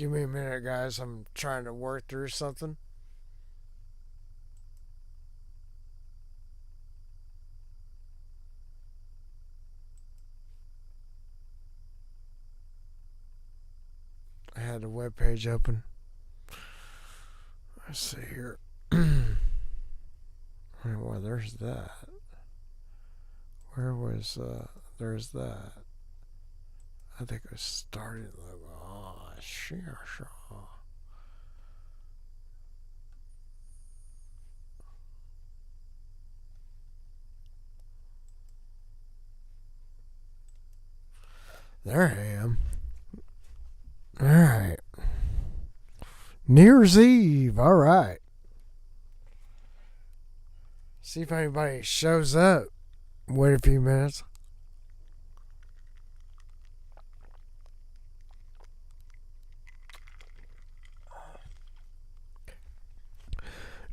Give me a minute, guys. I'm trying to work through something. I had the web page open. Let's see here. Well, there's that. Where was there's that. I think it started like, oh, sure. There I am. Alright. New Year's Eve. Alright. See if anybody shows up. Wait a few minutes.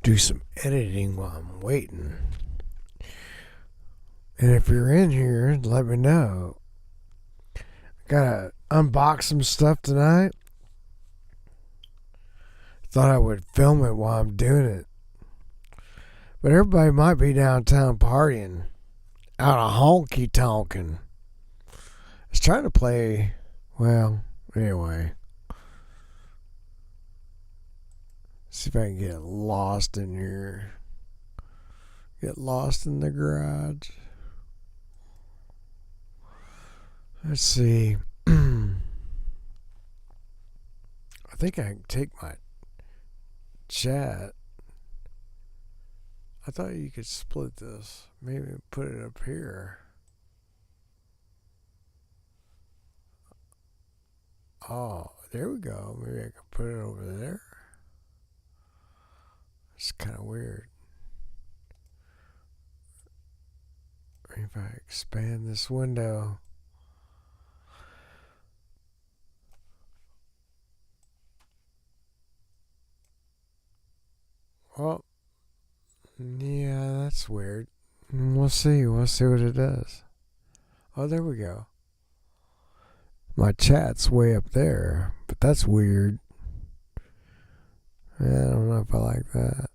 Do some editing while I'm waiting. And if you're in here, let me know. Gotta unbox some stuff tonight. Thought I would film it while I'm doing it. But everybody might be downtown partying. Out of honky tonkin'. I was trying to play. Well, anyway. See if I can get lost in here. Get lost in the garage. Let's see. I think I can take my chat. I thought you could split this. Maybe put it up here. Oh, there we go. Maybe I can put it over there. It's kind of weird. If I expand this window. Well, yeah, that's weird. We'll see. We'll see what it does. Oh, there we go. My chat's way up there, but that's weird. I don't know if I like that.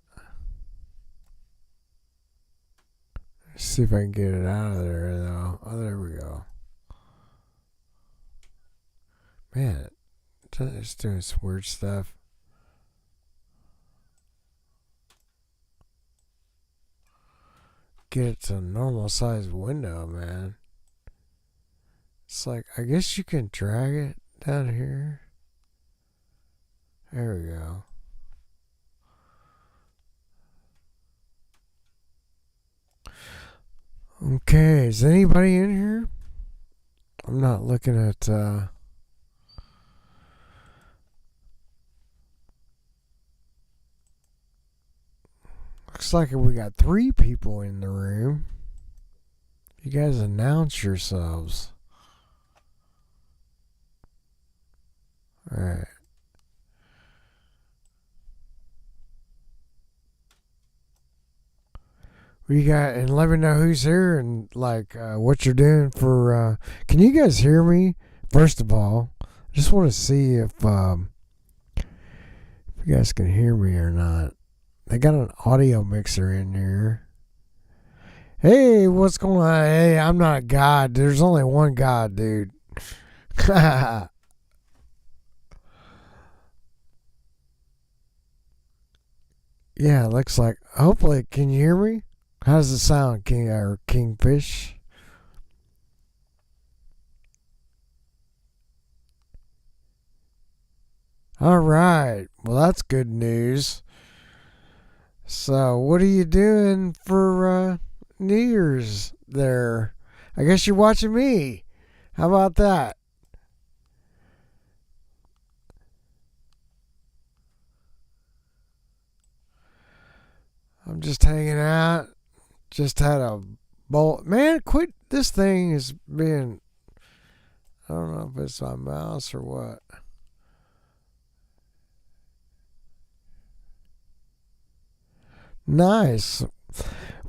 Let's see if I can get it out of there, though. Oh, there we go. Man, it's doing some weird stuff. Get it to a normal size window, man. It's like, I guess you can drag it down here. There we go. Okay, is anybody in here? I'm not looking at looks like we got 3 people in the room. You guys announce yourselves. Alright. We got, and let me know who's here and like what you're doing for. Can you guys hear me? First of all, I just want to see if you guys can hear me or not. They got an audio mixer in here. Hey, what's going on? Hey, I'm not a god. There's only one god, dude. Yeah, it looks like. Hopefully, can you hear me? How does it sound, King or Kingfish? All right. Well, that's good news. So, what are you doing for New Year's there? I guess you're watching me. How about that? I'm just hanging out. Just had a bowl. Man, quit. This thing is being. I don't know if it's my mouse or what. Nice.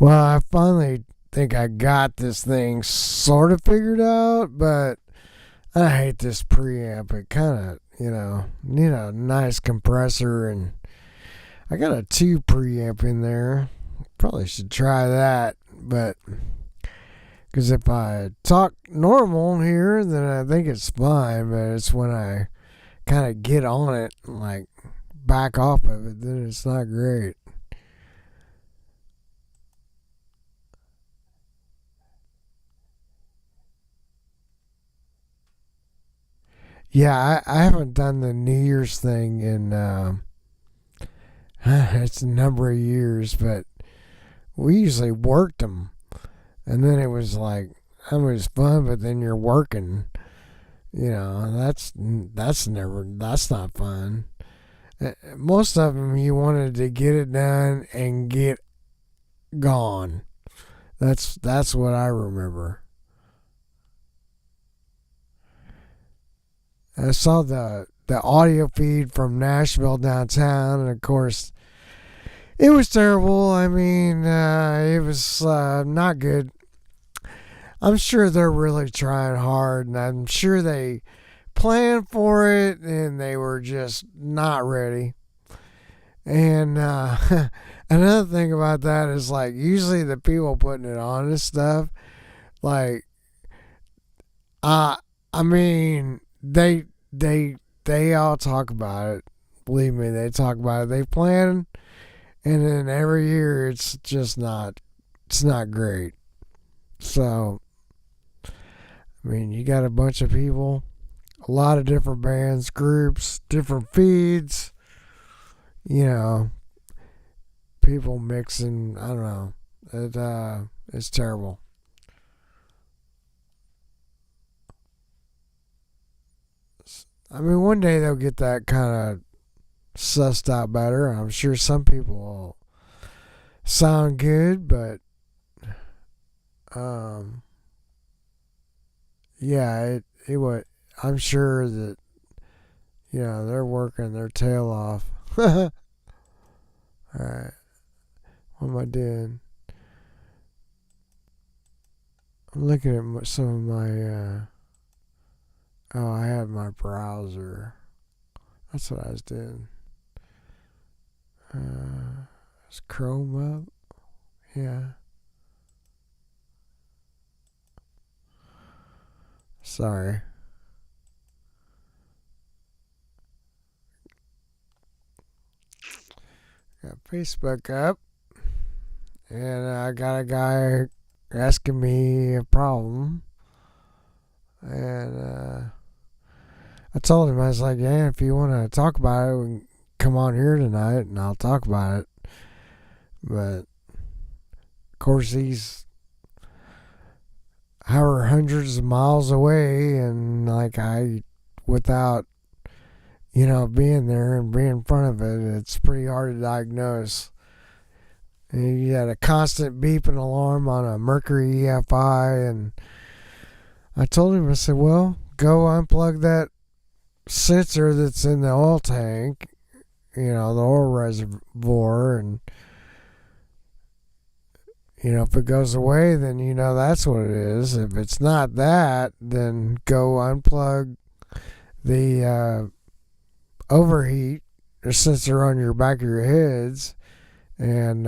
Well, I finally think I got this thing sort of figured out, but I hate this preamp. It kind of, need a nice compressor, and I got a 2 preamp in there. Probably should try that, but because if I talk normal here, then I think it's fine, but it's when I kind of get on it, like back off of it, then it's not great. Yeah, I haven't done the New Year's thing in it's a number of years, but we usually worked them, and then it was like it was fun, but then you're working. That's not fun. Most of them you wanted to get it done and get gone. That's what I remember. I saw the audio feed from Nashville downtown, and of course, it was terrible. I mean, it was not good. I'm sure they're really trying hard, and I'm sure they planned for it, and they were just not ready. And another thing about that is, like, usually the people putting it on and stuff, like, uh, I mean, they all talk about it. Believe me, they talk about it. They plan, and then every year it's just not. It's not great. So, I mean, you got a bunch of people, a lot of different bands, groups, different feeds. People mixing. I don't know. It's terrible. I mean, one day they'll get that kind of sussed out better. I'm sure some people will sound good, but um, yeah, it would. I'm sure that they're working their tail off. All right, what am I doing? I'm looking at some of my. Oh, I have my browser. That's what I was doing. Is Chrome up? Yeah. Sorry. Got Facebook up, and I got a guy asking me a problem, and I told him, I was like, yeah, if you want to talk about it, we can come on here tonight, and I'll talk about it. But of course, he's however hundreds of miles away, and like without being there and being in front of it, it's pretty hard to diagnose. And you had a constant beeping alarm on a Mercury EFI, and I told him, I said, well, go unplug that sensor that's in the oil tank, the oil reservoir, and if it goes away, then that's what it is. If it's not that, then go unplug the overheat or sensor on your back of your heads, and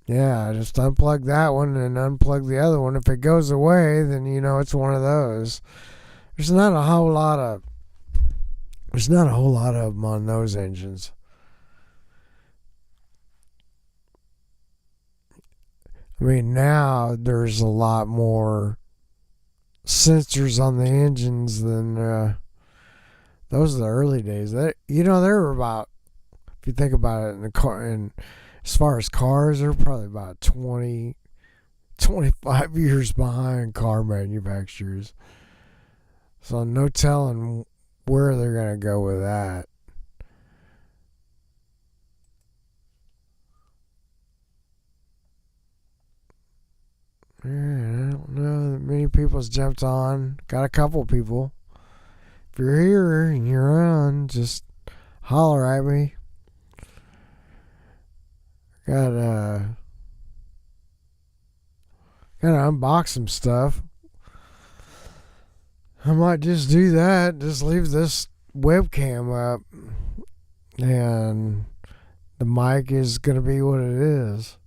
just unplug that one and unplug the other one. If it goes away, then it's one of those. There's not a whole lot of them on those engines. I mean, now there's a lot more sensors on the engines than those are the early days. There were about, if you think about it, in the car, and as far as cars, they're probably about 20, 25 years behind car manufacturers. So no telling where they're gonna go with that. I don't know that many people's jumped on. Got a couple people. If you're here and you're on, just holler at me. Gotta unbox some stuff. I might just do that. Just leave this webcam up, and the mic is gonna be what it is.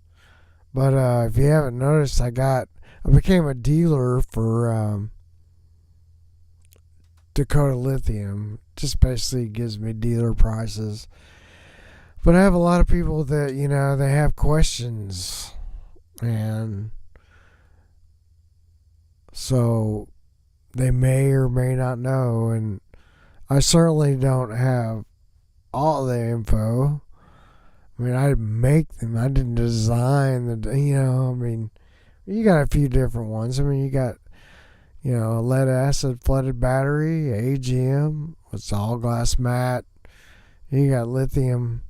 But if you haven't noticed, I became a dealer for Dakota Lithium. Just basically gives me dealer prices. But I have a lot of people that, they have questions. And so they may or may not know. And I certainly don't have all the info. I mean, I didn't make them. I didn't design you got a few different ones. I mean, you got, a lead acid flooded battery, AGM, it's all glass mat. You got lithium.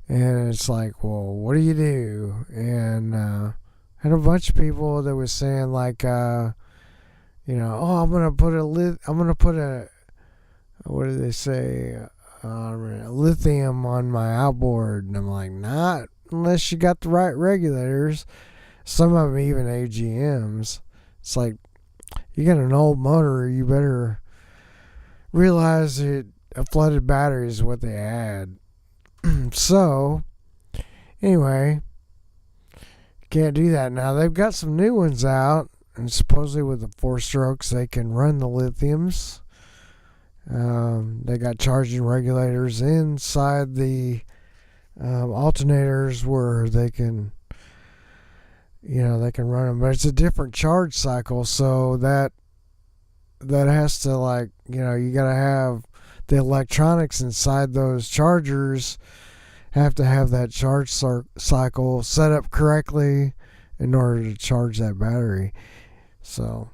And it's like, well, what do you do? And had a bunch of people that was saying like, I'm gonna put what do they say? Lithium on my outboard, and I'm like, not unless you got the right regulators. Some of them even AGMs. It's like, you got an old motor, you better realize that a flooded battery is what they had. So, anyway, can't do that now. They've got some new ones out, and supposedly with the 4 strokes, they can run the lithiums. They got charging regulators inside the alternators where they can, they can run them. But it's a different charge cycle, so that has to, like, you got to have the electronics inside those chargers have to have that charge cycle set up correctly in order to charge that battery. So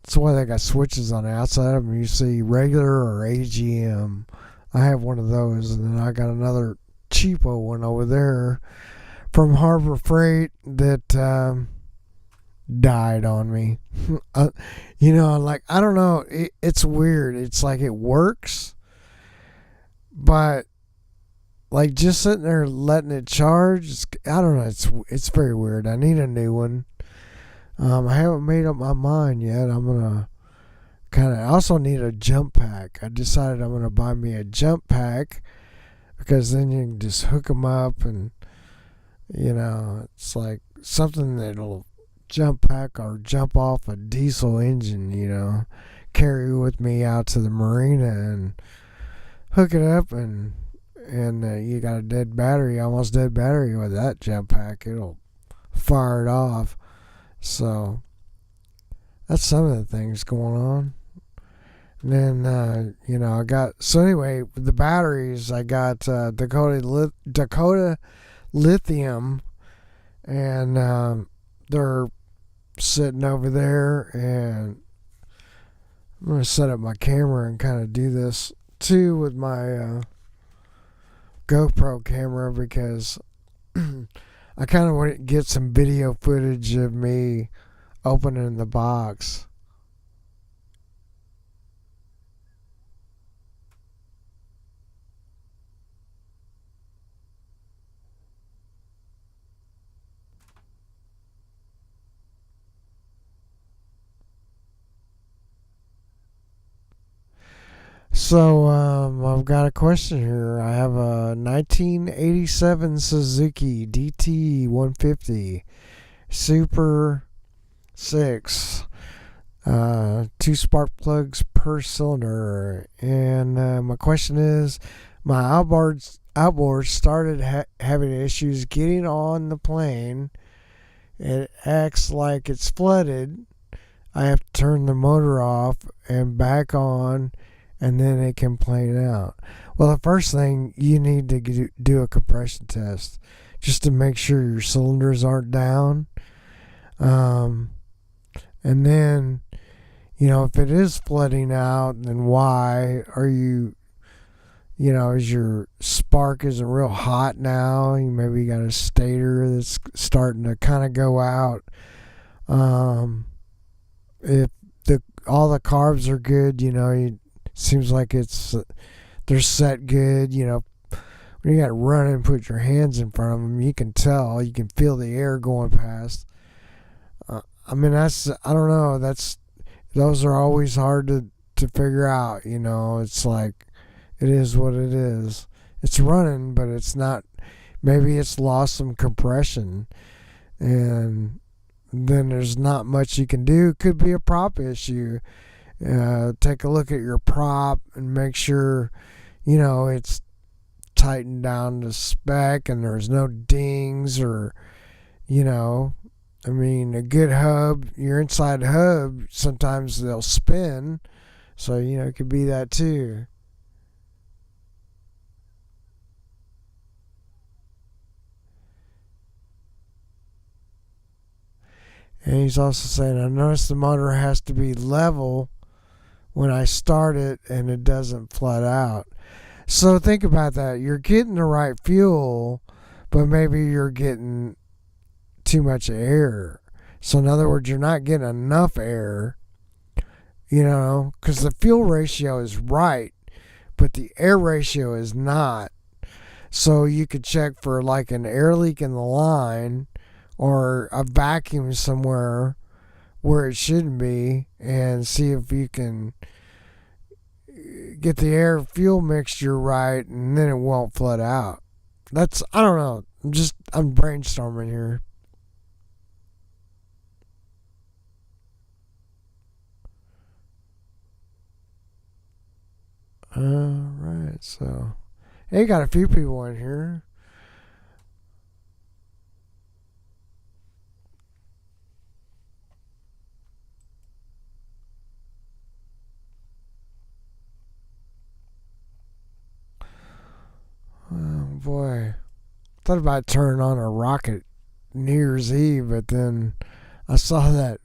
that's why they got switches on the outside of them. You see regular or AGM. I have one of those, and then I got another cheapo one over there from Harbor Freight that died on me. Like, I don't know. It's weird. It's like it works, but like just sitting there letting it charge, I don't know. It's very weird. I need a new one. I haven't made up my mind yet. I'm gonna I also need a jump pack. I decided I'm gonna buy me a jump pack because then you can just hook them up, and it's like something that'll jump pack or jump off a diesel engine. Carry with me out to the marina and hook it up, and you got a almost dead battery with that jump pack. It'll fire it off. So that's some of the things going on. And then I got, so anyway, with the batteries, I got Dakota Lithium, and they're sitting over there, and I'm gonna set up my camera and kind of do this too with my GoPro camera, because I kind of want to get some video footage of me opening the box. So, I've got a question here. I have a 1987 Suzuki DT 150 Super 6, 2 spark plugs per cylinder. And my question is, my outboard started having issues getting on the plane. It acts like it's flooded. I have to turn the motor off and back on, and then it can plane out. Well, the first thing, you need to do a compression test just to make sure your cylinders aren't down. And then, if it is flooding out, then why are you, is your spark isn't real hot now? Maybe you got a stator that's starting to kind of go out. If all the carbs are good, seems like they're set good. When you got to run and put your hands in front of them, you can feel the air going past. I don't know, those are always hard to figure out. You know, it's like it is what it is. It's running, but it's not. Maybe it's lost some compression, and then there's not much you can do. Could be a prop issue. Take a look at your prop and make sure, you know, it's tightened down to spec and there's no dings or, you know, I mean, a good hub, your inside hub, sometimes they'll spin. So, you know, it could be that too. And he's also saying, I noticed the motor has to be level when I start it and it doesn't flood out. So think about that. You're getting the right fuel, but maybe you're getting too much air. So in other words, you're not getting enough air, you know, because the fuel ratio is right, but the air ratio is not. So you could check for like an air leak in the line or a vacuum somewhere where it shouldn't be and see if you can get the air fuel mixture right, and then it won't flood out. That's, I don't know. I'm brainstorming here. Alright, so hey, got a few people in here. Oh boy. Thought about turning on a rocket New Year's Eve, but then I saw that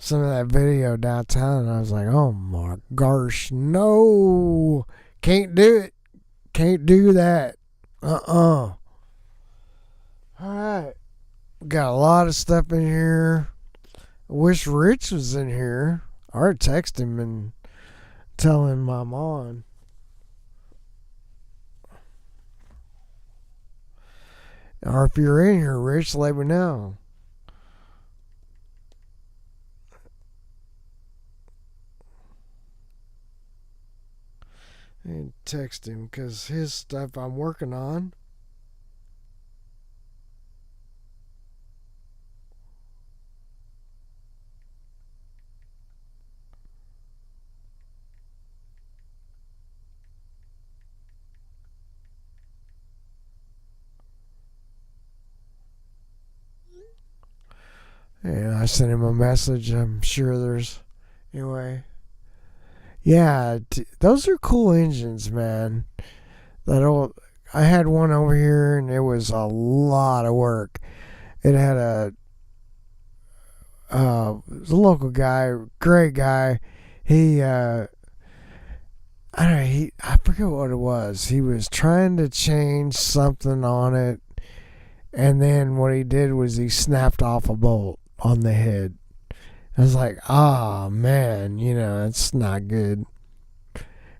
some of that video downtown, and I was like, oh my gosh, no, can't do it, can't do that. All right, got a lot of stuff in here. I wish Rich was in here. Or text him and tell him I'm on. Or if you're in here, Rich, let me know. And text him because his stuff I'm working on. And I sent him a message. I'm sure there's. Anyway. Yeah, those are cool engines, man. That old. I had one over here and it was a lot of work. It had a local guy, great guy. He I don't know, I forget what it was. He was trying to change something on it, and then what he did was he snapped off a bolt on the head. I was like, oh man, you know, it's not good.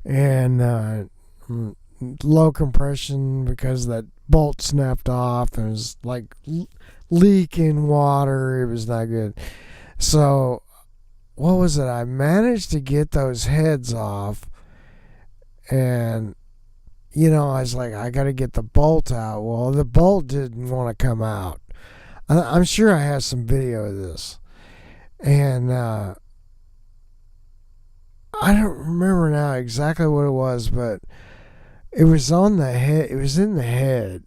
And low compression because that bolt snapped off and it was like leaking water. It was not good. So, what was it? I managed to get those heads off, and you know, I was like, I got to get the bolt out. Well, the bolt didn't want to come out. I'm sure I have some video of this. And I don't remember now exactly what it was, but it was on the head. It was in the head.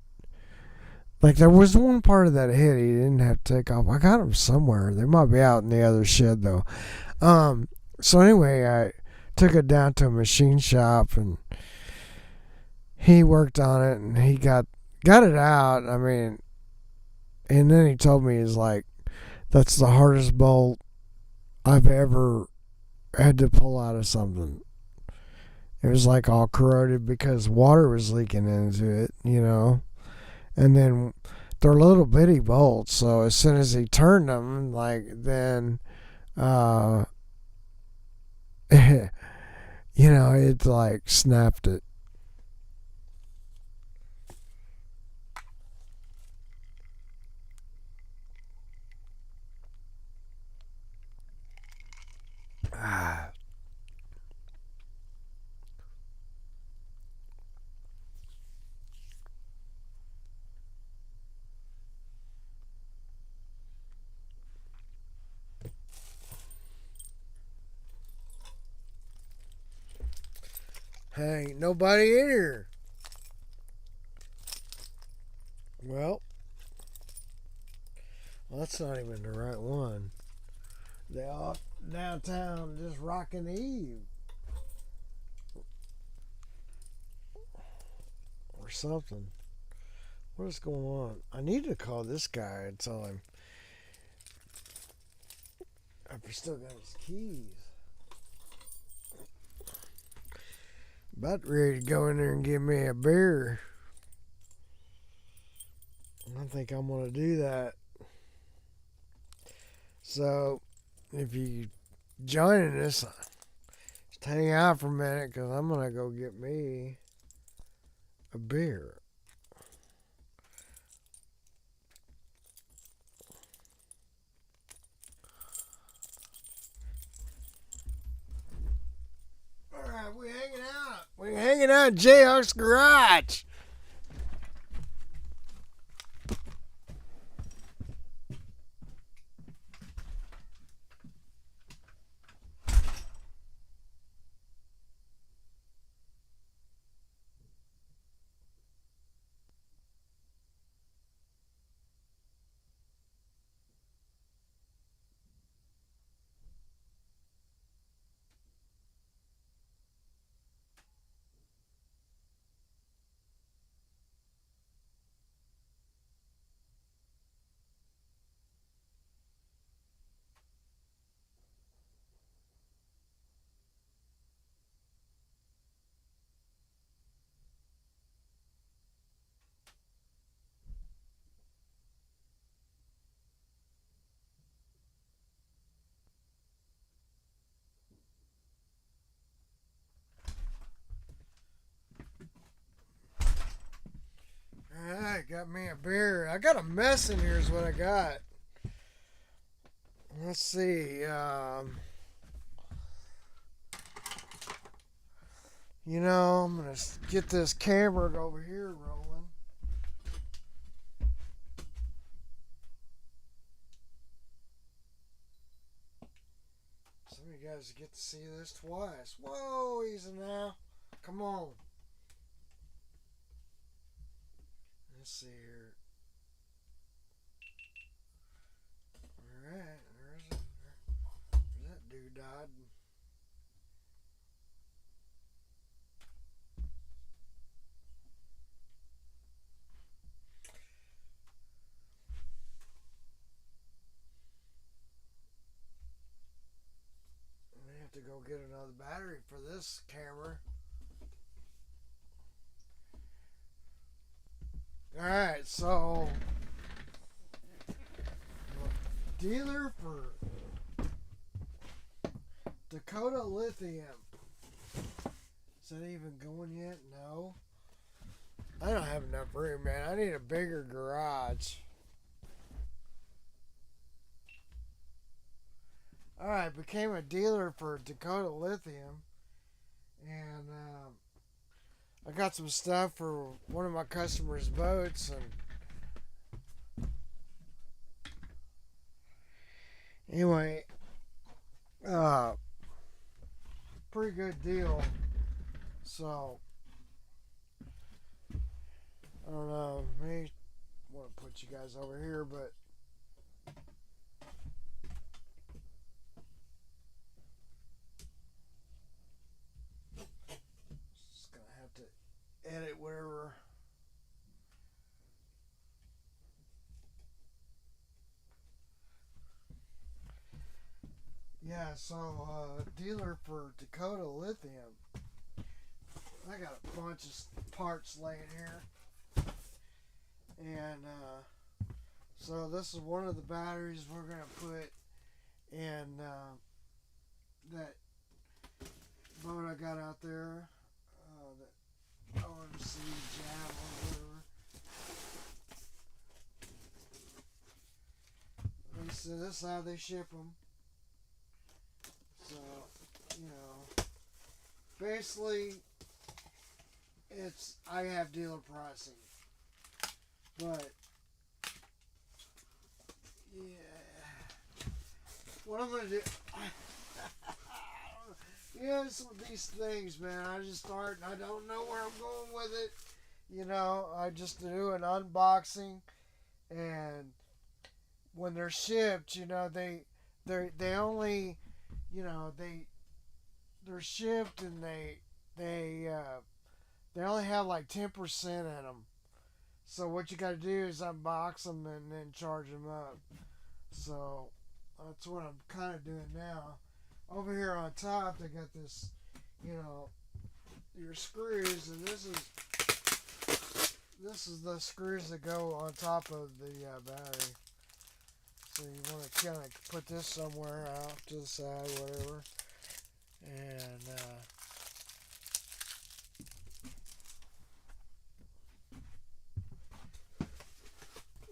Like there was one part of that head he didn't have to take off. I got them somewhere. They might be out in the other shed though. So anyway, I took it down to a machine shop and he worked on it and he got it out. I mean, and then he told me, he's like, that's the hardest bolt I've ever had to pull out of something. It was like all corroded because water was leaking into it, you know. And then they're little bitty bolts, so as soon as he turned them, like then, you know, it like snapped it. Ain't nobody in here. Well, that's not even the right one. They all downtown just rocking Eve. Or something. What is going on? I need to call this guy and tell him I've still got his keys. About ready to go in there and give me a beer. I think I'm going to do that. So, if you joining us, just hang out for a minute because I'm going to go get me a beer. Alright, we're hanging out. We're hanging out in Jhawk's garage. Alright, got me a beer. I got a mess in here is what I got. Let's see. I'm going to get this camera over here rolling. Some of you guys get to see this twice. Whoa, easy now. Come on. Let's see here. Alright, there's that dude died. I have to go get another battery for this camera. Alright, so dealer for Dakota Lithium. Is that even going yet? No. I don't have enough room, man. I need a bigger garage. Alright, became a dealer for Dakota Lithium. And I got some stuff for one of my customers' boats, and anyway, pretty good deal. So I don't know, maybe want to put you guys over here, but just gonna have to edit whatever. Yeah, so dealer for Dakota Lithium. I got a bunch of parts laying here, and so this is one of the batteries we're gonna put in that boat I got out there, that OMC Jam or whatever. So this is how they ship them. So, basically, I have dealer pricing, but yeah, what I'm gonna do, yeah, some of these things, man. I just start and I don't know where I'm going with it. I just do an unboxing, and when they're shipped, they only, you know, they're shipped and they only have like 10% in them. So what you got to do is unbox them and then charge them up. So that's what I'm kind of doing now. Over here on top, they got this, your screws, and this is the screws that go on top of the battery. So you want to kind of put this somewhere out to the side, whatever, and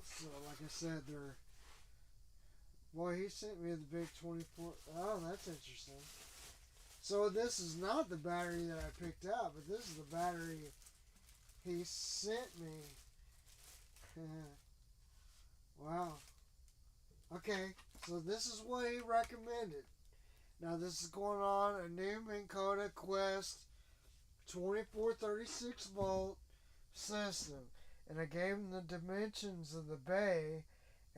so like I said, they're. Well, he sent me the big 24. Oh, that's interesting. So this is not the battery that I picked out, but this is the battery he sent me. Wow. Okay, so this is what he recommended. Now this is going on a new Minn Kota Quest 2436 volt system. And I gave him the dimensions of the bay,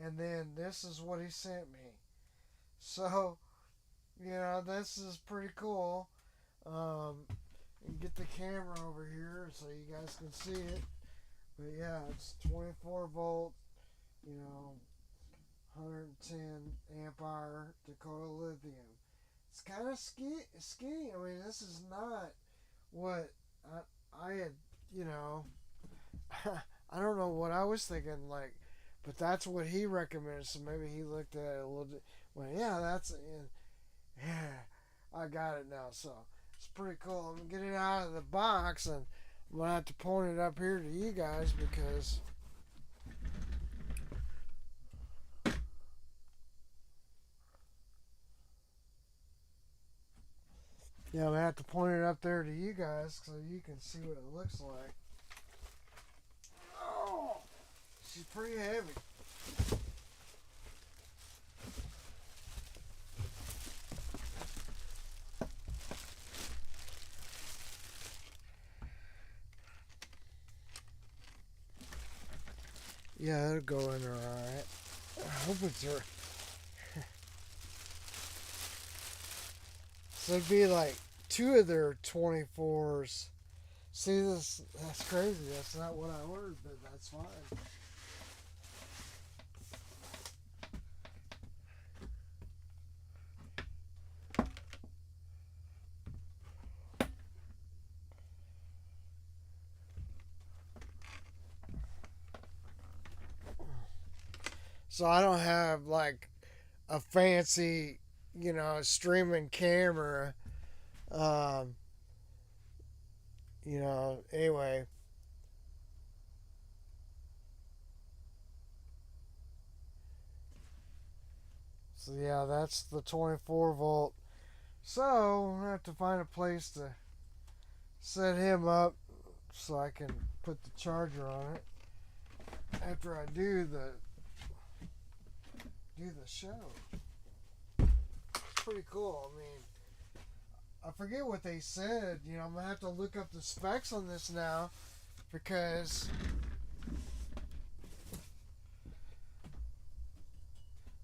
and then this is what he sent me. So, this is pretty cool. And get the camera over here so you guys can see it. But yeah, it's 24 volt, 110 amp hour Dakota lithium. It's kind of skinny. I mean, this is not what I had, I don't know what I was thinking, like, but that's what he recommended. So maybe he looked at it a little bit. Well, yeah, I got it now. So it's pretty cool. I'm gonna get it out of the box, and I'm gonna have to point it up here to you guys because. Yeah, I'm gonna have to point it up there to you guys so you can see what it looks like. Oh, she's pretty heavy. Yeah, it'll go in there alright. I hope it's her. So it'd be like two of their 24s. See this? That's crazy. That's not what I ordered, but that's fine. So I don't have like a fancy, streaming camera. Anyway. So yeah, that's the 24 volt. So I have to find a place to set him up so I can put the charger on it after I do the show. It's pretty cool. I mean, I forget what they said. I'm gonna have to look up the specs on this now because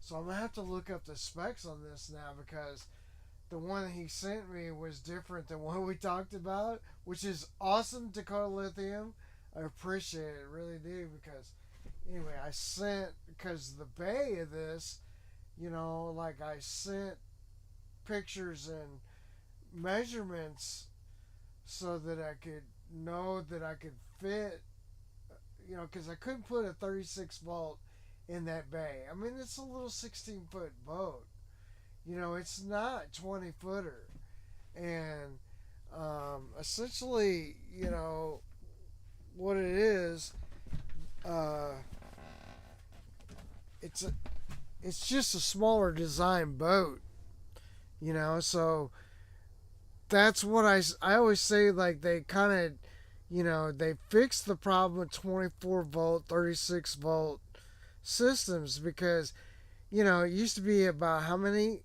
I'm gonna have to look up the specs on this now because the one he sent me was different than what we talked about, which is awesome, Dakota Lithium. I appreciate it, really do, because anyway, because the bay of this, like I sent pictures and measurements so that I could know that I could fit, because I couldn't put a 36 volt in that bay. I mean, it's a little 16-foot boat. It's not 20-footer. And essentially, what it is, it's just a smaller design boat, so that's what I always say, like they kind of, they fixed the problem with 24 volt, 36 volt systems because, it used to be about how many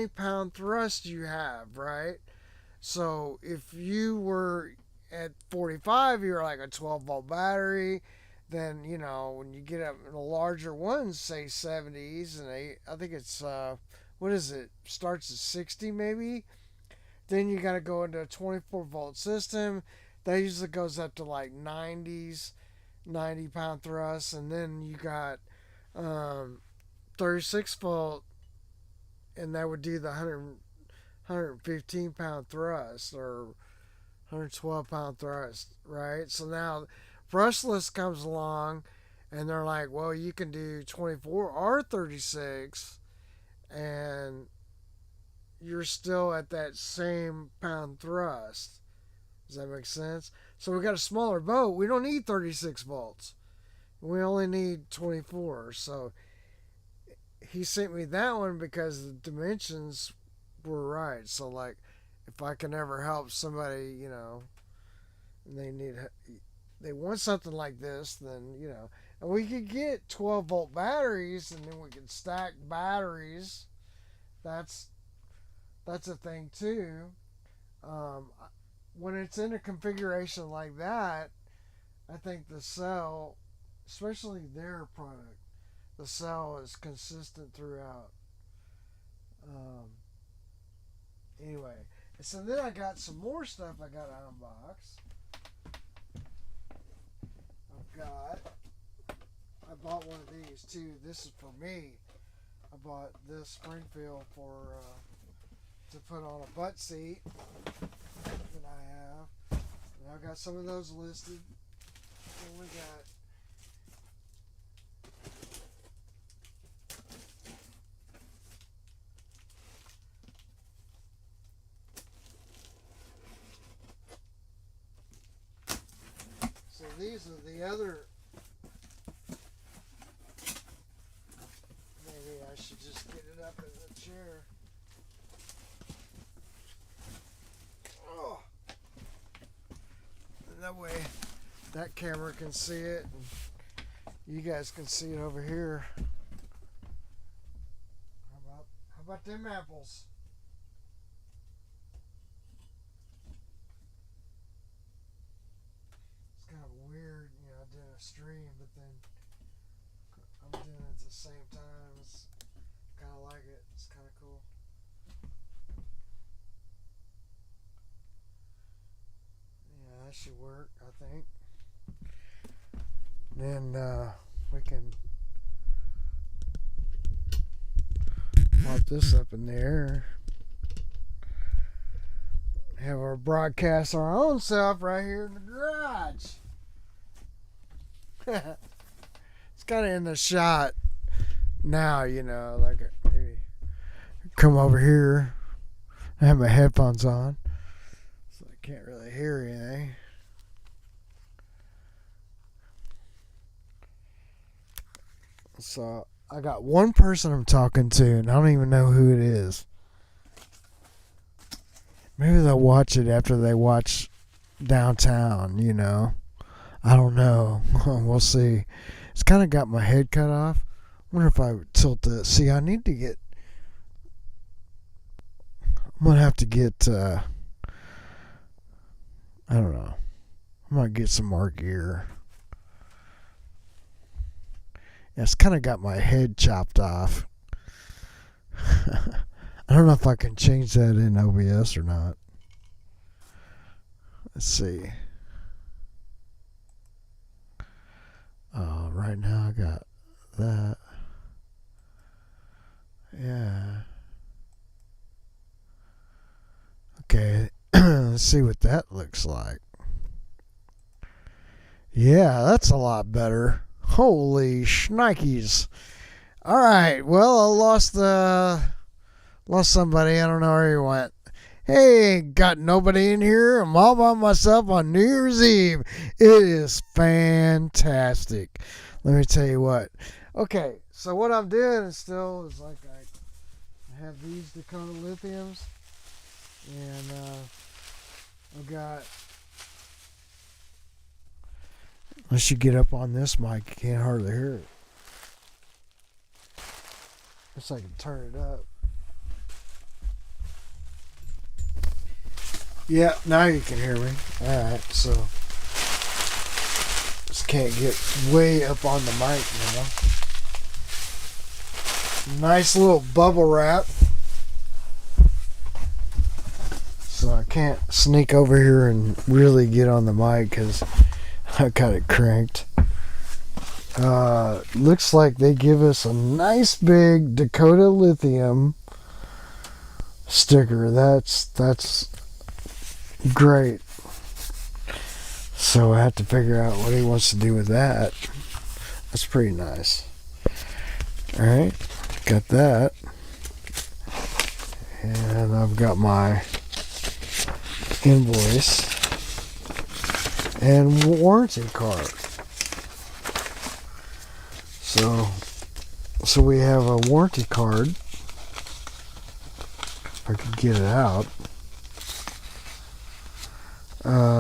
pound thrust you have, right? So if you were at 45, you're like a 12-volt battery. Then, when you get up in the larger ones, say 70s, and I think it's, what is it? Starts at 60 maybe. Then you got to go into a 24-volt system. That usually goes up to like 90s, 90-pound thrusts. And then you got 36-volt, and that would do the 115-pound thrust or 112-pound thrust, right? So now brushless comes along, and they're like, well, you can do 24 or 36, and you're still at that same pound thrust. Does that make sense? So we got a smaller boat. We don't need 36 volts. We only need 24. So he sent me that one because the dimensions were right. So, like, if I can ever help somebody, and they want something like this, then, and we could get 12-volt batteries, and then we can stack batteries. That's a thing too. When it's in a configuration like that, I think the cell, especially their product, the cell is consistent throughout. Anyway, and so then I got some more stuff I got to unbox. I bought one of these too. This is for me. I bought this Springfield to put on a butt seat that I have. And I've got some of those listed. And we got so these are the other. Maybe I should just get it up in the chair. Oh. And that way that camera can see it and you guys can see it over here. How about them apples? It's kind of weird, doing a stream, but then I'm doing it at the same time. It's kind of like it. It's kind of cool. Yeah, that should work, I think. Then we can pop this up in the air. Have our broadcast our own self right here in the garage. It's kind of in the shot now, like maybe come over here. I have my headphones on, so I can't really hear anything. So I got one person I'm talking to, and I don't even know who it is. Maybe they'll watch it after they watch Downtown, I don't know. We'll see. It's kind of got my head cut off. I wonder if I would tilt it. See, I need to get... I'm going to have to get... I don't know. I'm going to get some more gear. Yeah, it's kind of got my head chopped off. I don't know if I can change that in OBS or not. Let's see. Right now I got that. Yeah. Okay. Let's see what that looks like. Yeah, that's a lot better. Holy shnikes. Alright, well, I lost somebody. I don't know where he went. Hey, got nobody in here. I'm all by myself on New Year's Eve. It is fantastic. Let me tell you what. Okay, so what I'm doing is like I have these Dakota lithiums, and I've got. Unless you get up on this mic, you can't hardly hear it. Guess I can turn it up. Yeah, now you can hear me. Alright, so just can't get way up on the mic now. Nice little bubble wrap. So I can't sneak over here and really get on the mic because I got it cranked. Looks like they give us a nice big Dakota Lithium sticker. That's great. So I have to figure out what he wants to do with that. That's pretty nice. Alright, got that. And I've got my invoice and warranty card. So we have a warranty card. If I could get it out.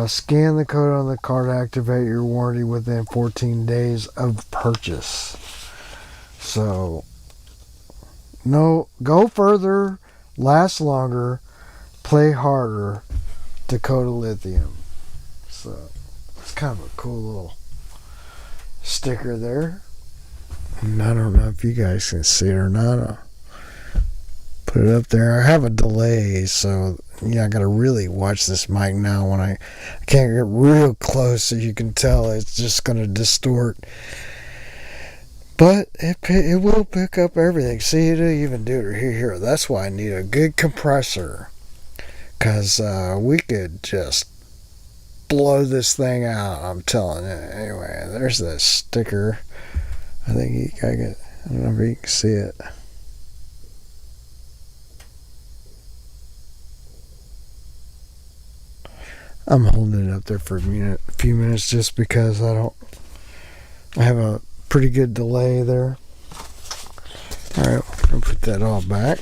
Scan the code on the card to activate your warranty within 14 days of purchase. So, no, go further, last longer, play harder, Dakota Lithium. So, it's kind of a cool little sticker there. And I don't know if you guys can see it or not. I'll put it up there. I have a delay, so yeah, I gotta really watch this mic now. When I can't get real close, so you can tell it's just gonna distort. But it will pick up everything. See, it'll even do it here. That's why I need a good compressor, cause we could just blow this thing out. I'm telling you. Anyway, there's the sticker. I think I don't know if you can see it. I'm holding it up there for a few minutes just because I have a pretty good delay there. Alright, we're going to put that all back.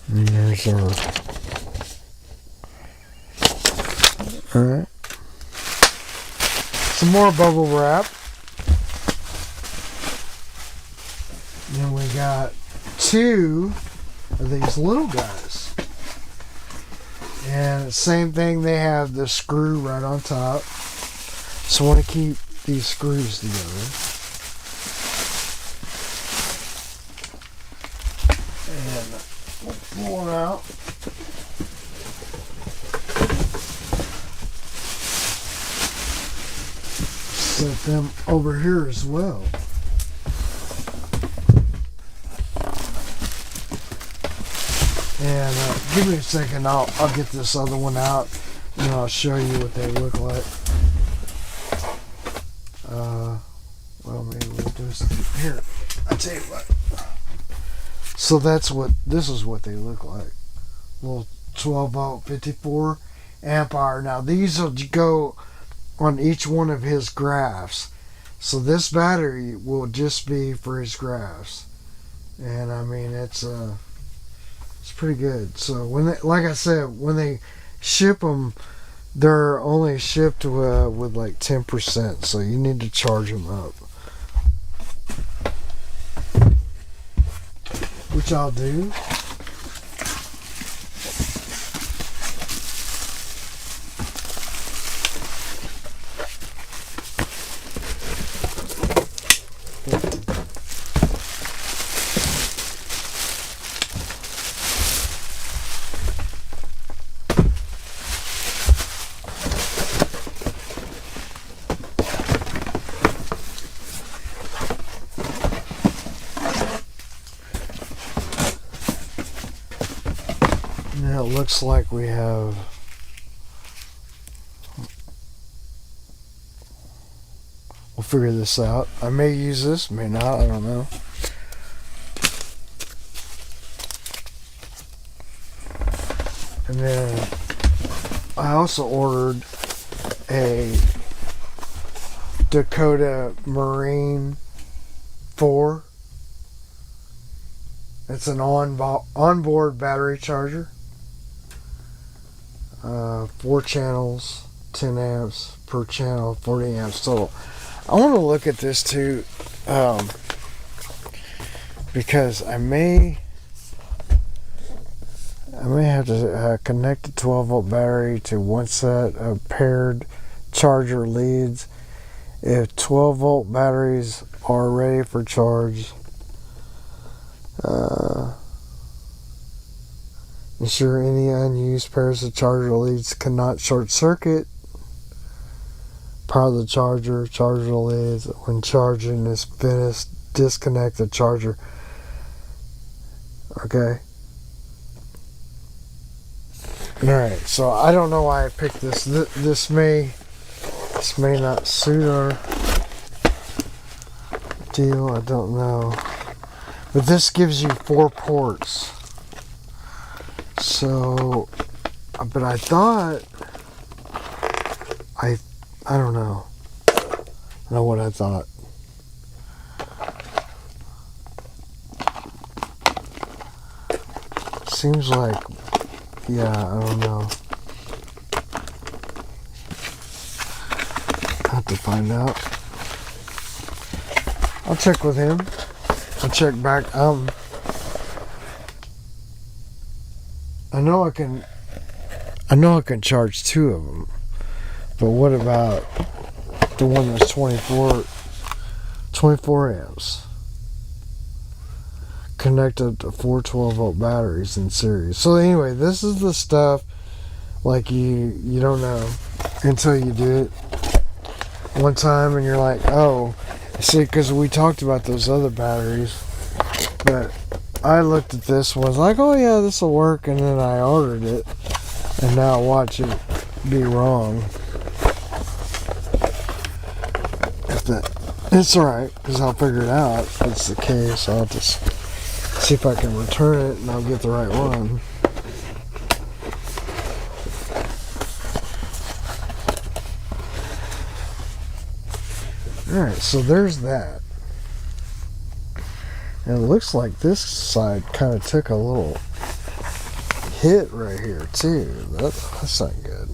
And there's our... Alright. Some more bubble wrap. Then we got 2 of these little guys. And same thing, they have the screw right on top. So I want to keep these screws together. And we'll pull them out. Set them over here as well. And give me a second, I'll get this other one out and I'll show you what they look like. Well, maybe we'll do this here. I'll tell you what. So this is what they look like. Little 12 volt 54 amp hour. Now these will go on each one of his graphs. So this battery will just be for his graphs. And I mean, it's pretty good. So like I said, when they ship them, they're only shipped with like 10%. So you need to charge them up, which I'll do. Now it looks like we have we'll figure this out. I may use this, may not, I don't know. And then I also ordered a Dakota Marine 4. It's an onboard battery charger. 4 channels, 10 amps per channel, 40 amps total. I want to look at this too. because I may have to connect a 12-volt battery to one set of paired charger leads. If 12-volt batteries are ready for charge, ensure any unused pairs of charger leads cannot short circuit. Power the charger leads. When charging is finished, disconnect the charger. Okay. Alright, so I don't know why I picked this. This may not suit our deal. I don't know. But this gives you 4 ports. So, but I thought, I don't know. I don't know what I thought. Seems like, yeah, I don't know. Have to find out. I'll check with him. I'll check back. I know I can charge 2 of them. But what about the one that's 24 amps? Connected to 4 12-volt batteries in series. So anyway, this is the stuff like you don't know until you do it one time and you're like, oh, see, because we talked about those other batteries, but I looked at this one, was like, oh yeah, this will work, and then I ordered it, and now watch it be wrong. It's alright, because I'll figure it out if it's the case. I'll just see if I can return it and I'll get the right one. Alright, so there's that. And it looks like this side kind of took a little hit right here too. That's not good.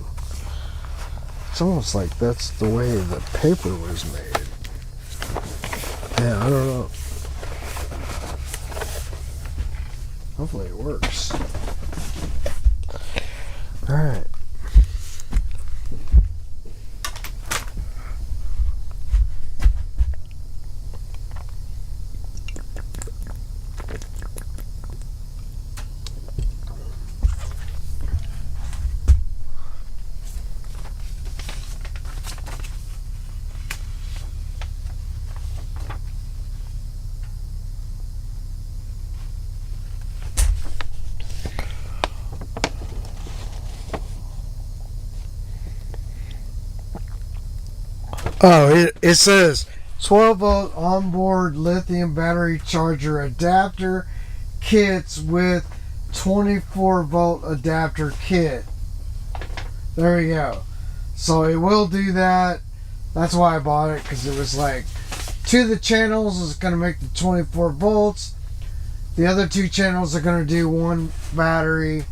It's almost like that's the way the paper was made. Yeah, I don't know. Hopefully it works. Alright. Oh, it says 12-volt onboard lithium battery charger adapter kits with 24-volt adapter kit. There we go. So it will do that. That's why I bought it, because it was like 2 of the channels is going to make the 24 volts. The other 2 channels are going to do 1 battery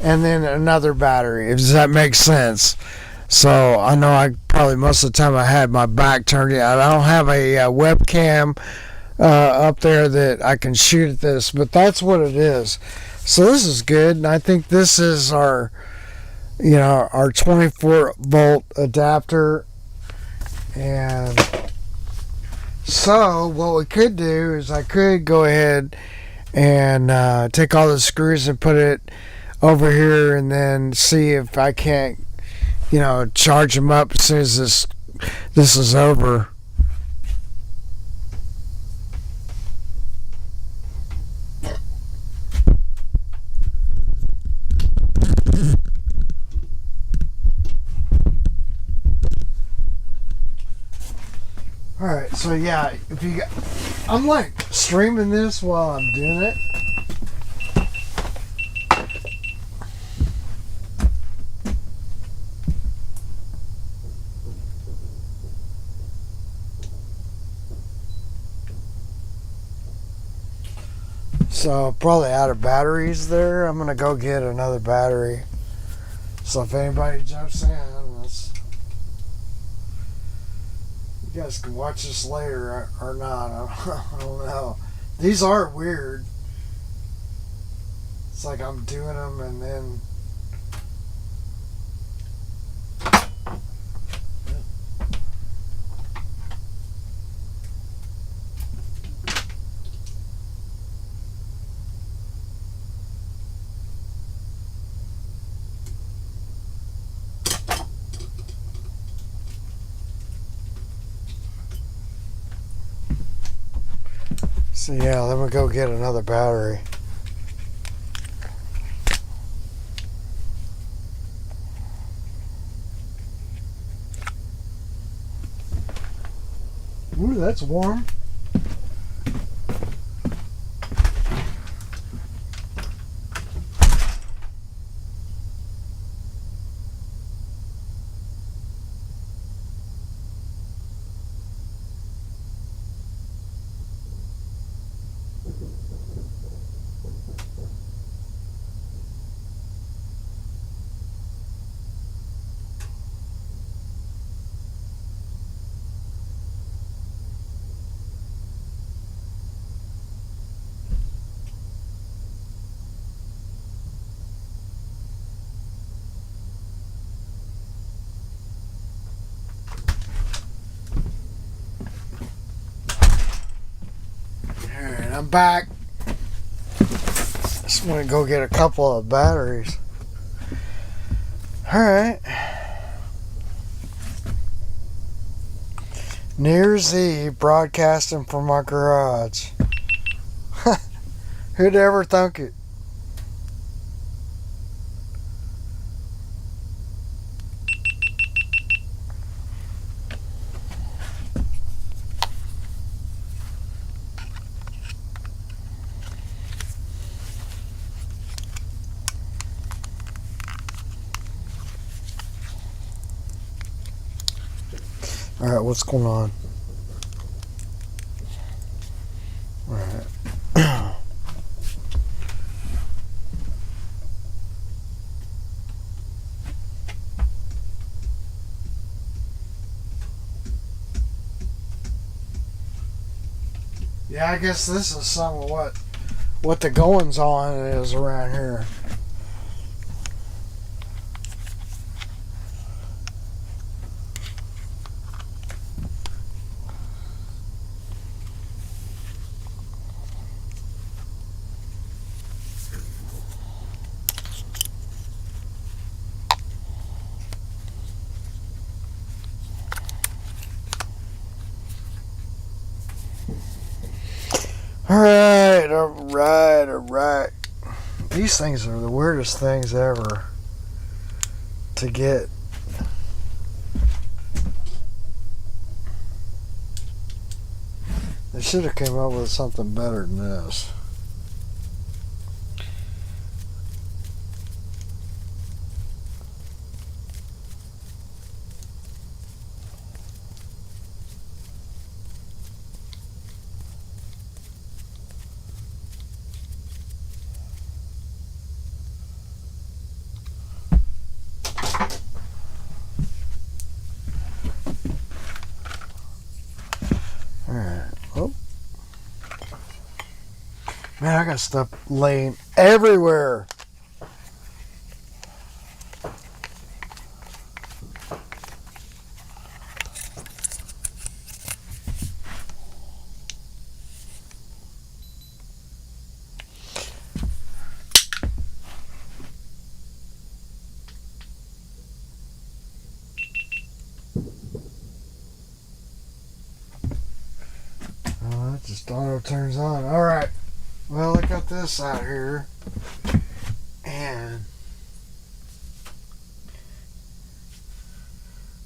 and then another battery. Does that make sense? So I know I probably most of the time I had my back turned. I don't have a webcam up there that I can shoot at this, but that's what it is. So this is good, and I think this is our 24-volt adapter. And so what we could do is I could go ahead and take all the screws and put it over here, and then see if I can't charge them up as soon as this is over. Alright, so yeah, I'm like streaming this while I'm doing it. So probably out of batteries there. I'm gonna go get another battery. So if anybody jumps in, you guys can watch this later or not. I don't know. These are weird. It's like I'm doing them and then... So yeah, let me go get another battery. Ooh, that's warm. Alright, I'm back. Just want to go get a couple of batteries. Alright. New Year's Eve, broadcasting from my garage. Who'd ever thunk it? Alright, what's going on? Alright. Yeah, I guess this is some of what the goings on is around here. Alright. These things are the weirdest things ever to get. They should have came up with something better than this. Man, I got stuff laying everywhere. Oh, that just auto turns on. All right. Well, I got this out here, and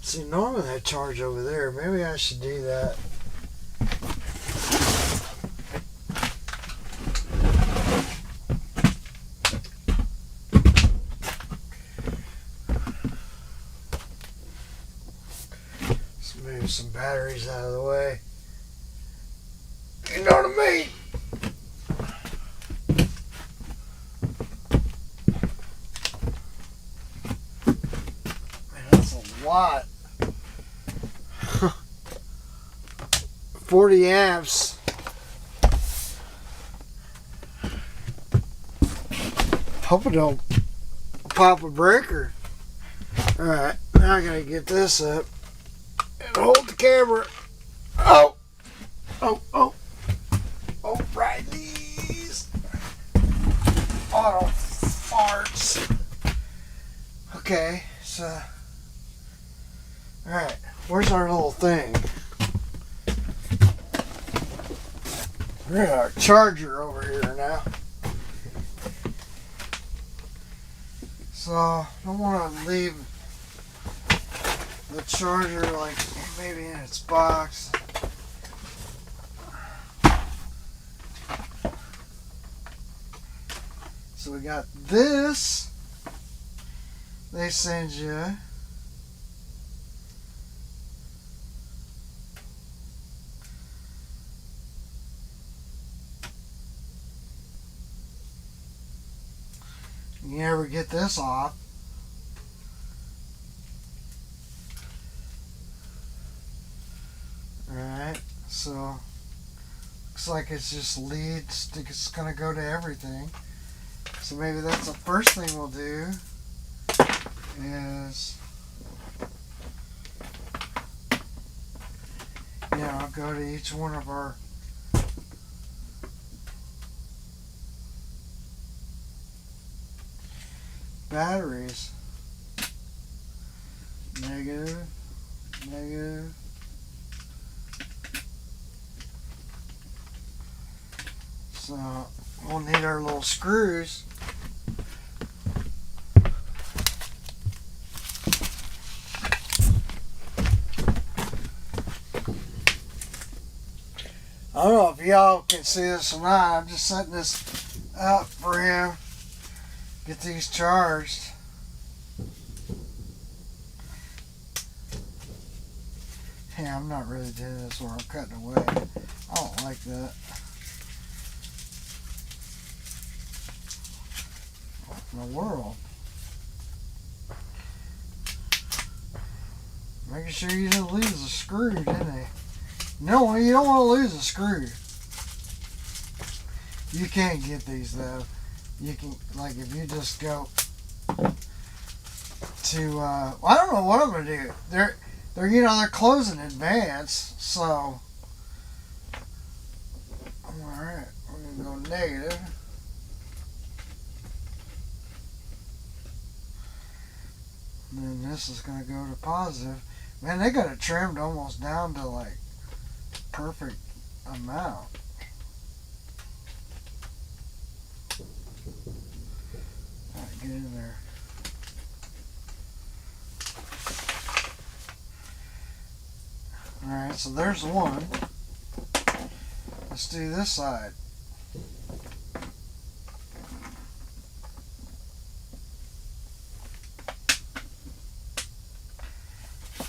see, normally I charge over there. Maybe I should do that. Let's move some batteries out of the way. You know what I mean? Lot 40 amps. Hope it don't pop a breaker. Alright, now I gotta get this up and hold the camera. Oh! Oh, right these. Auto farts. Okay, so. Alright, where's our little thing? We're at our charger over here now. So, I don't want to leave the charger like maybe in its box. So we got this. They send you. You never get this off. Alright, so looks like it's just leads. It's gonna go to everything. So maybe that's the first thing we'll do is I'll go to each one of our batteries. Negative, negative. So we'll need our little screws. I don't know if y'all can see this or not. I'm just setting this up for him. Get these charged. Yeah, I'm not really doing this where I'm cutting away. I don't like that. What in the world? Making sure you didn't lose a screw, didn't they? No, you don't want to lose a screw. You can't get these though. You can, like, if you just go to, I don't know what I'm gonna do. They're they're closing in advance, so alright, we're gonna go negative. And then this is gonna go to positive. Man, they got it trimmed almost down to like perfect amount. Alright, get in there. Alright, so there's one. Let's do this side.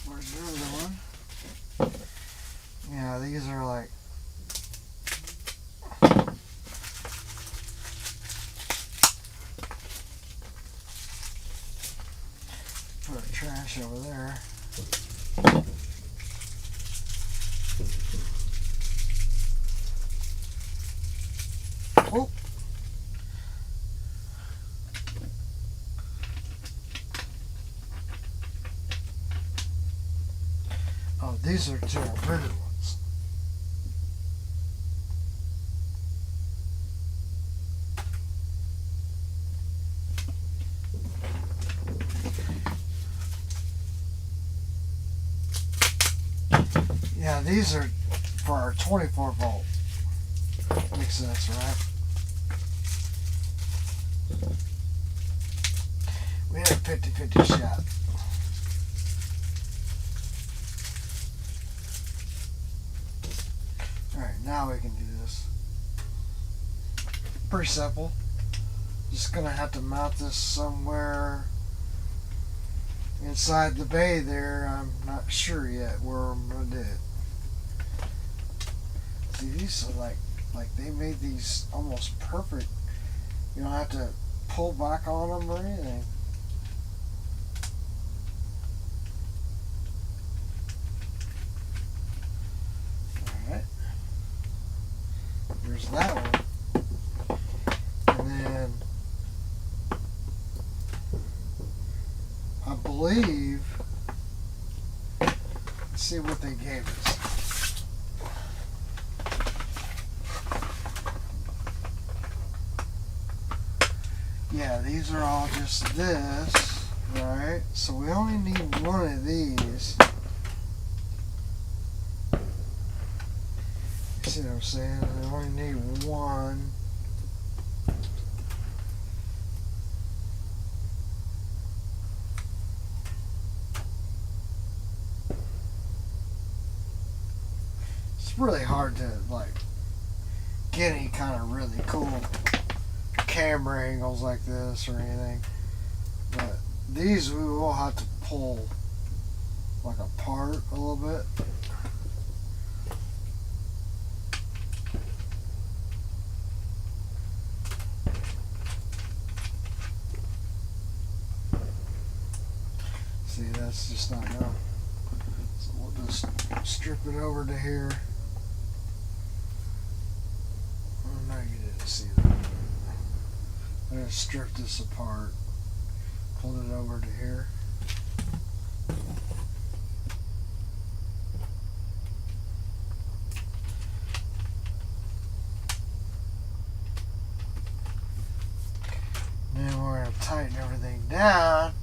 Where's the other one? Yeah, these are like put our trash over there. Oh. Oh, these are two bigger ones. Yeah, these are for our 24 volt. Makes sense, right? We had a 50-50 shot. Alright, now we can do this. Pretty simple. Just gonna have to mount this somewhere inside the bay there. I'm not sure yet where I'm gonna do it. See, these are like they made these almost perfect. You don't have to pull back on them or anything. Alright. There's that one. And then I believe, let's see what they gave us. Yeah, these are all just this, right? So we only need one of these. You see what I'm saying? We only need one. It's really hard to like get any kind of really cool camera angles like this or anything, but these we will have to pull like apart a little bit. See, that's just not enough. So we'll just strip it over to here. Oh, no, you didn't see that. I'm going to strip this apart, pull it over to here. Then we're going to tighten everything down.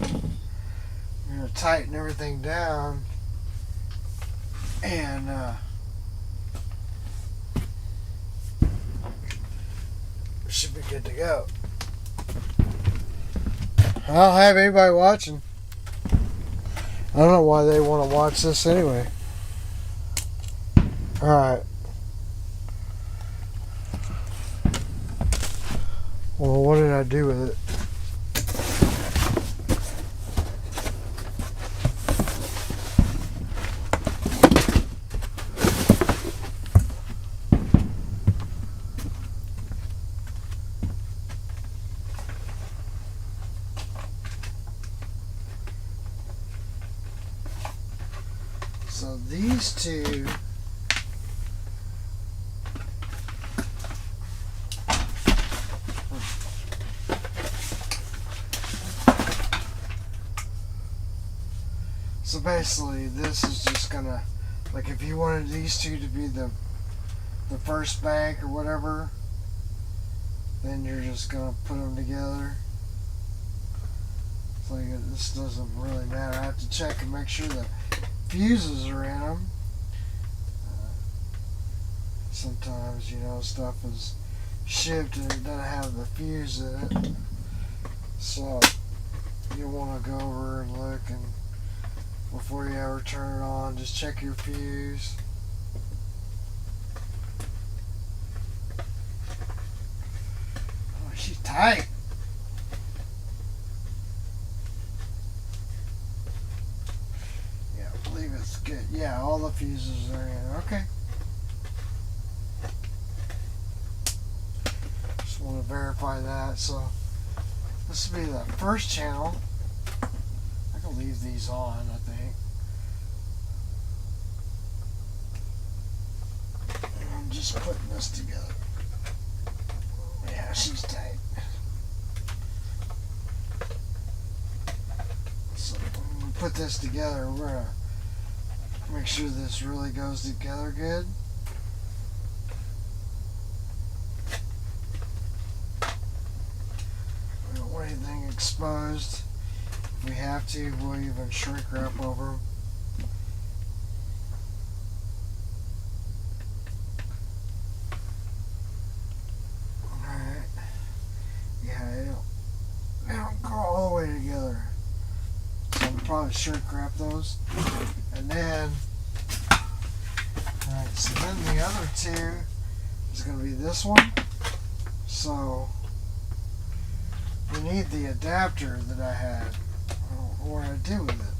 We're going to tighten everything down and should be good to go. I don't have anybody watching. I don't know why they want to watch this anyway. Alright. Well, what did I do with it? So these two so basically this is just gonna, like if you wanted these two to be the first bank or whatever, then you're just gonna put them together. It's like this doesn't really matter. I have to check and make sure the fuses are in them. Sometimes, you know, stuff is shipped and it doesn't have the fuse in it. So you want to go over and look, and before you ever turn it on, just check your fuse. Oh, she's tight. It's good. Yeah, all the fuses are in. Okay. Just want to verify that. So this will be the first channel. I can leave these on, I think. And I'm just putting this together. Yeah, she's tight. So when we put this together, we're gonna make sure this really goes together good. We don't want anything exposed. If we have to, we'll even shrink wrap over them. Alright. Yeah, they don't go all the way together. So we'll probably shrink wrap those. And then, alright, so then the other two is going to be this one. So, we need the adapter that I had. I don't know what I do with it.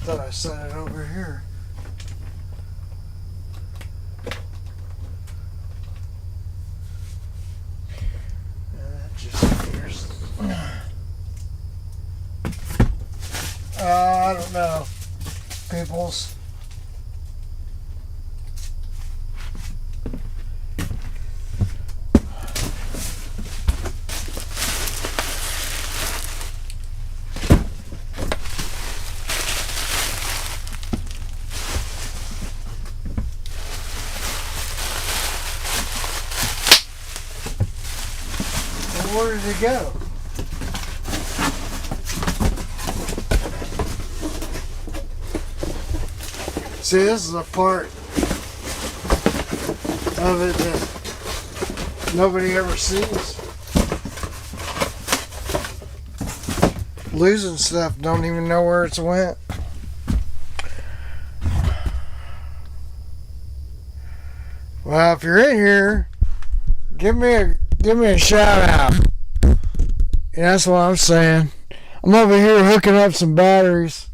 I set it over here. That just I don't know, peoples. Where did it go? See, this is a part of it that nobody ever sees. Losing stuff, don't even know where it's went. Well, if you're in here, give me a shout out. Yeah, that's what I'm saying. I'm over here hooking up some batteries.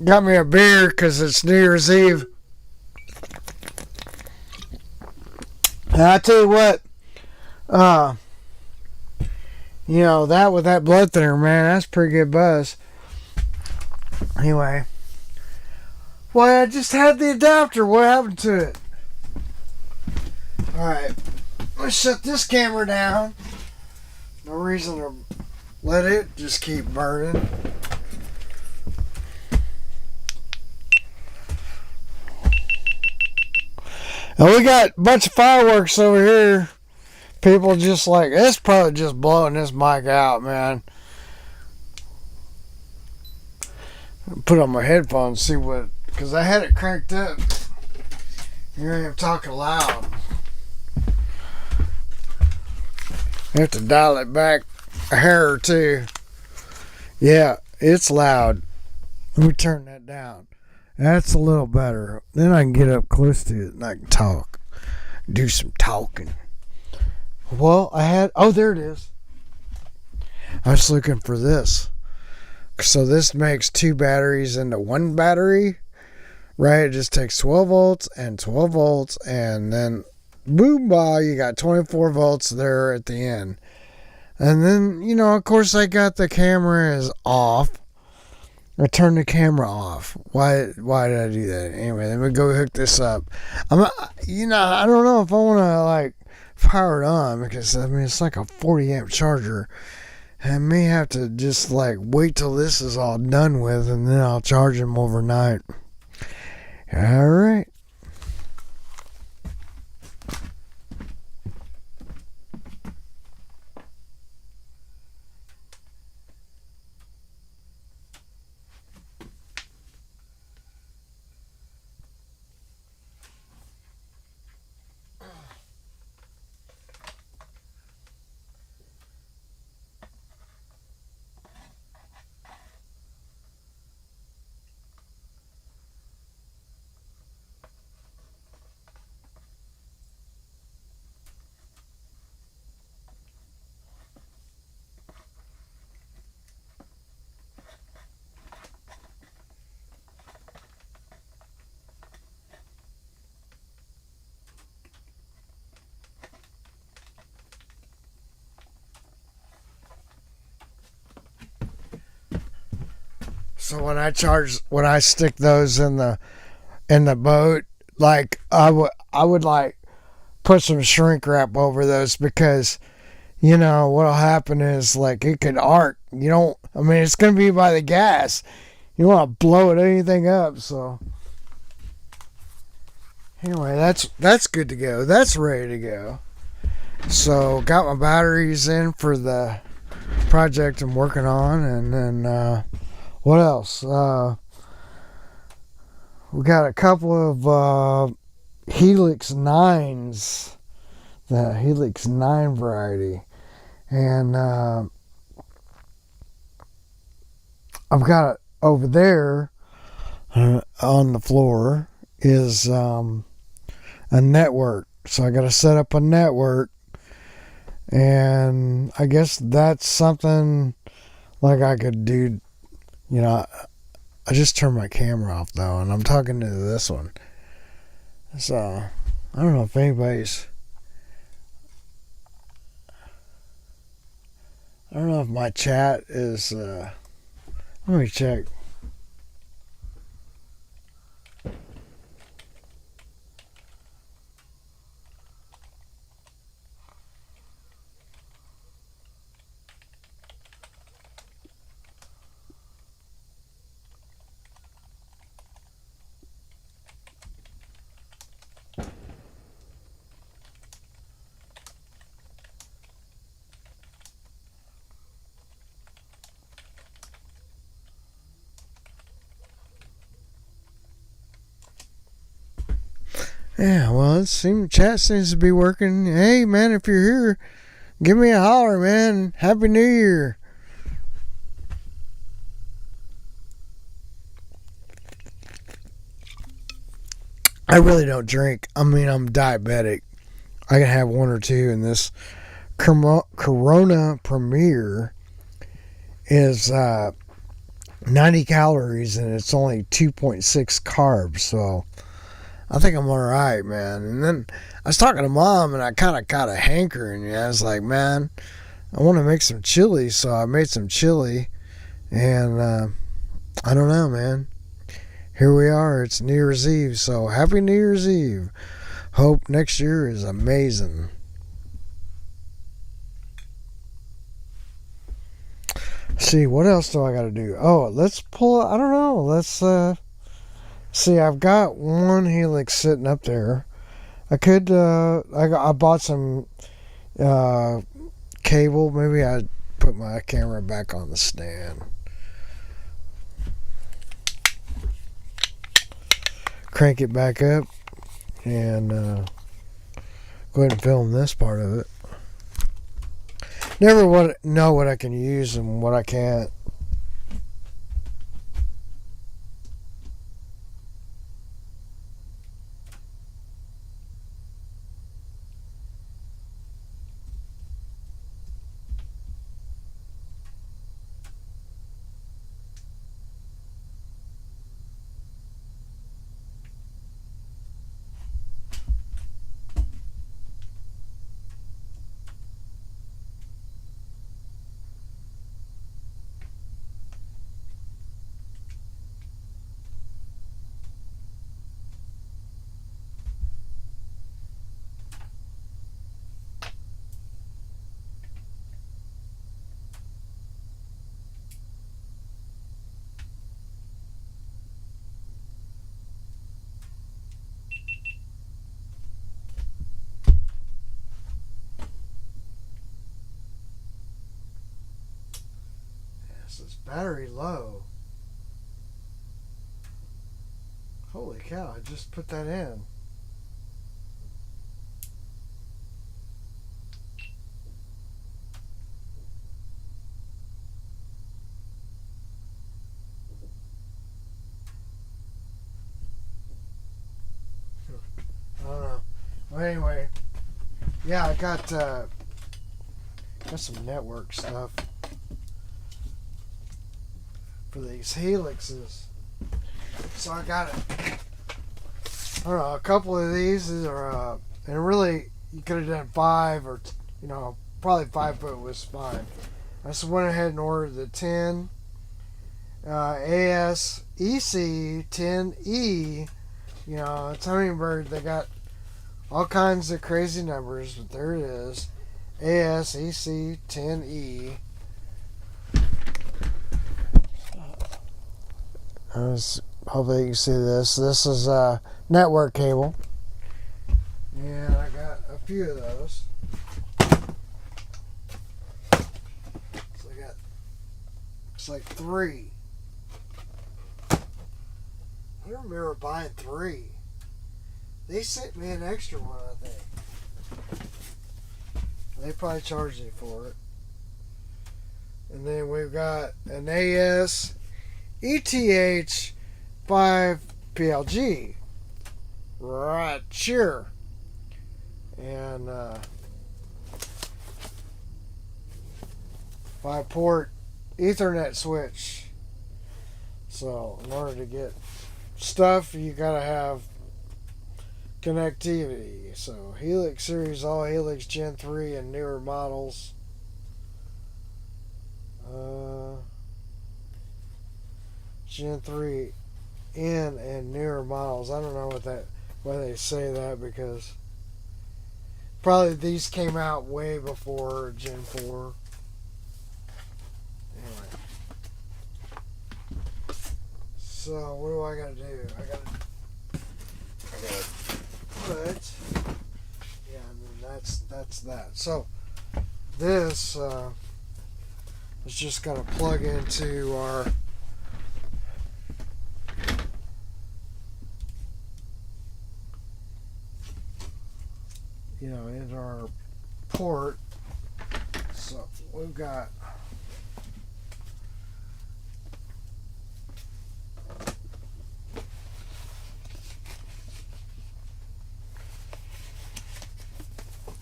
Got me a beer because it's New Year's Eve. And I tell you what, you know, that with that blood thinner, man, that's pretty good buzz. Anyway, well, I just had the adapter. What happened to it? Alright, let's shut this camera down. No reason to let it just keep burning. And we got a bunch of fireworks over here. People just like, it's probably just blowing this mic out, man. Put on my headphones, see what, because I had it cranked up. Here I am talking loud. I have to dial it back a hair or two. Yeah, it's loud. Let me turn that down. That's a little better. Then I can get up close to it and I can talk. Do some talking. Well, there it is. I was looking for this. So this makes two batteries into one battery. Right? It just takes 12 volts and 12 volts. And then, boom, you got 24 volts there at the end. And then, you know, of course, I got the camera is off. I turned the camera off. Why did I do that? Anyway, let me go hook this up. I don't know if I want to like power it on because I mean it's like a 40 amp charger. I may have to just like wait till this is all done with and then I'll charge them overnight. All right. So when I stick those in the boat, like I would like put some shrink wrap over those because, you know, what'll happen is like it could arc. It's gonna be by the gas. You don't want to blow anything up. So anyway, that's good to go. That's ready to go. So got my batteries in for the project I'm working on, and then what else? We got a couple of Helix 9s, the Helix 9 variety, and I've got over there on the floor is a network. So I got to set up a network, and I guess that's something like I could do. You know, I just turned my camera off though, and I'm talking to this one. So I don't know if anybody's. I don't know if my chat is. Let me check. Yeah, well, chat seems to be working. Hey, man, if you're here, give me a holler, man. Happy New Year. I really don't drink. I mean, I'm diabetic. I can have one or two, and this Corona Premier is 90 calories, and it's only 2.6 carbs, so I think I'm alright, man. And then I was talking to Mom, and I kind of got a hankering. I was like, man, I want to make some chili, so I made some chili, and I don't know, man. Here we are. It's New Year's Eve, so happy New Year's Eve. Hope next year is amazing. See, what else do I got to do? Oh, let's pull. I don't know. Let's see. I've got one helix sitting up there. I could. I bought some cable. Maybe I'd put my camera back on the stand. Crank it back up and go ahead and film this part of it. Never know what I can use and what I can't. It's battery low. Holy cow, I just put that in. I don't know. Well, anyway, yeah, I got some network stuff for these helixes. So I got it. I don't know, a couple of these are, and really, you could have done 5 or, probably 5 foot was fine. I just went ahead and ordered the 10 ASEC 10E. It's Hummingbird. They got all kinds of crazy numbers, but there it is. ASEC 10E. Hopefully you can see this. This is a network cable. And I got a few of those. So I got, it's like 3. I don't remember buying 3. They sent me an extra one, I think. They probably charged me for it. And then we've got an AS ETH 5 PLG. Right here. And 5-port Ethernet switch. So in order to get stuff, you gotta have connectivity. So Helix series, all Helix Gen 3 and newer models. Gen 3 in and newer models. I don't know why they say that, because probably these came out way before Gen 4. Anyway. So what do I gotta do? I gotta put, yeah, and then that's that. So this is just gonna plug into our into our port. So we've got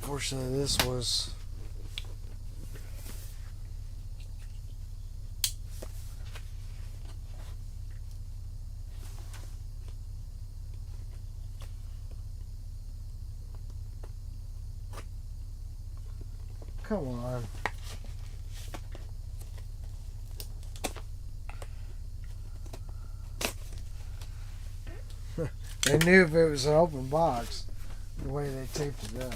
unfortunately this was come on. They knew if it was an open box, the way they taped it up.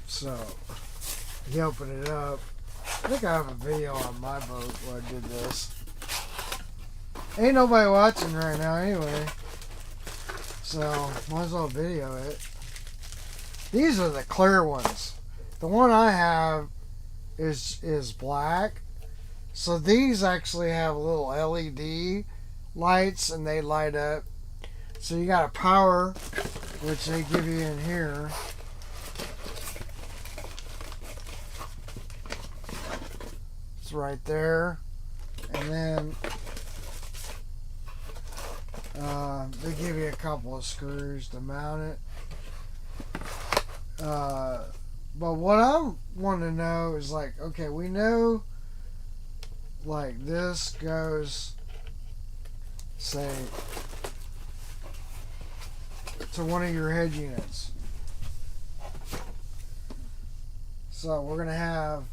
So, you open it up. I think I have a video on my boat where I did this. Ain't nobody watching right now anyway. So, might as well video it. These are the clear ones. The one I have is black. So these actually have little LED lights and they light up. So you got a power, which they give you in here. It's right there. And then they give you a couple of screws to mount it. But what I want to know is, like, okay, we know, like, this goes, say, to one of your head units. So we're going to have,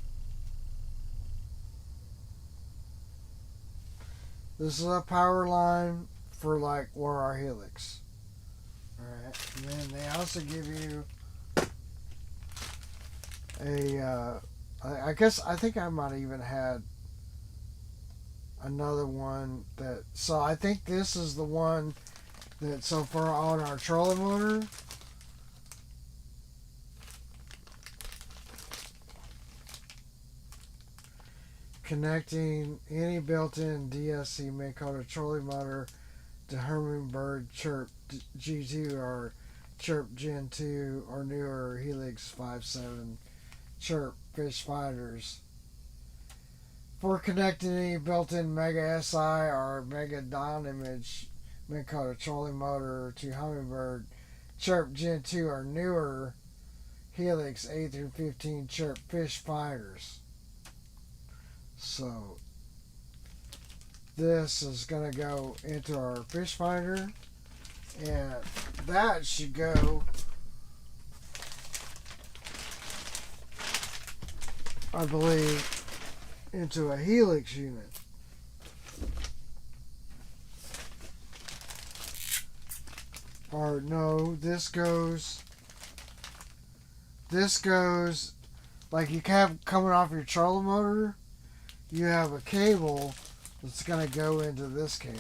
this is a power line for, like, where our helix. Alright, and then they also give you I think I might have even had another one that, so I think this is the one that, so far on our trolling motor, connecting any built-in DSC may call a trolling motor to Hummingbird Chirp G2 or Chirp Gen 2 or newer Helix 5.7 Chirp fish finders. For connecting any built-in Mega SI or Mega Dynamage may call a trolling motor to Hummingbird Chirp Gen 2 or newer Helix 8 through 15 Chirp fish finders. So this is going to go into our fish finder, and that should go, I believe, into a Helix unit. Or no, this goes, like you have coming off your trolling motor, you have a cable that's going to go into this cable.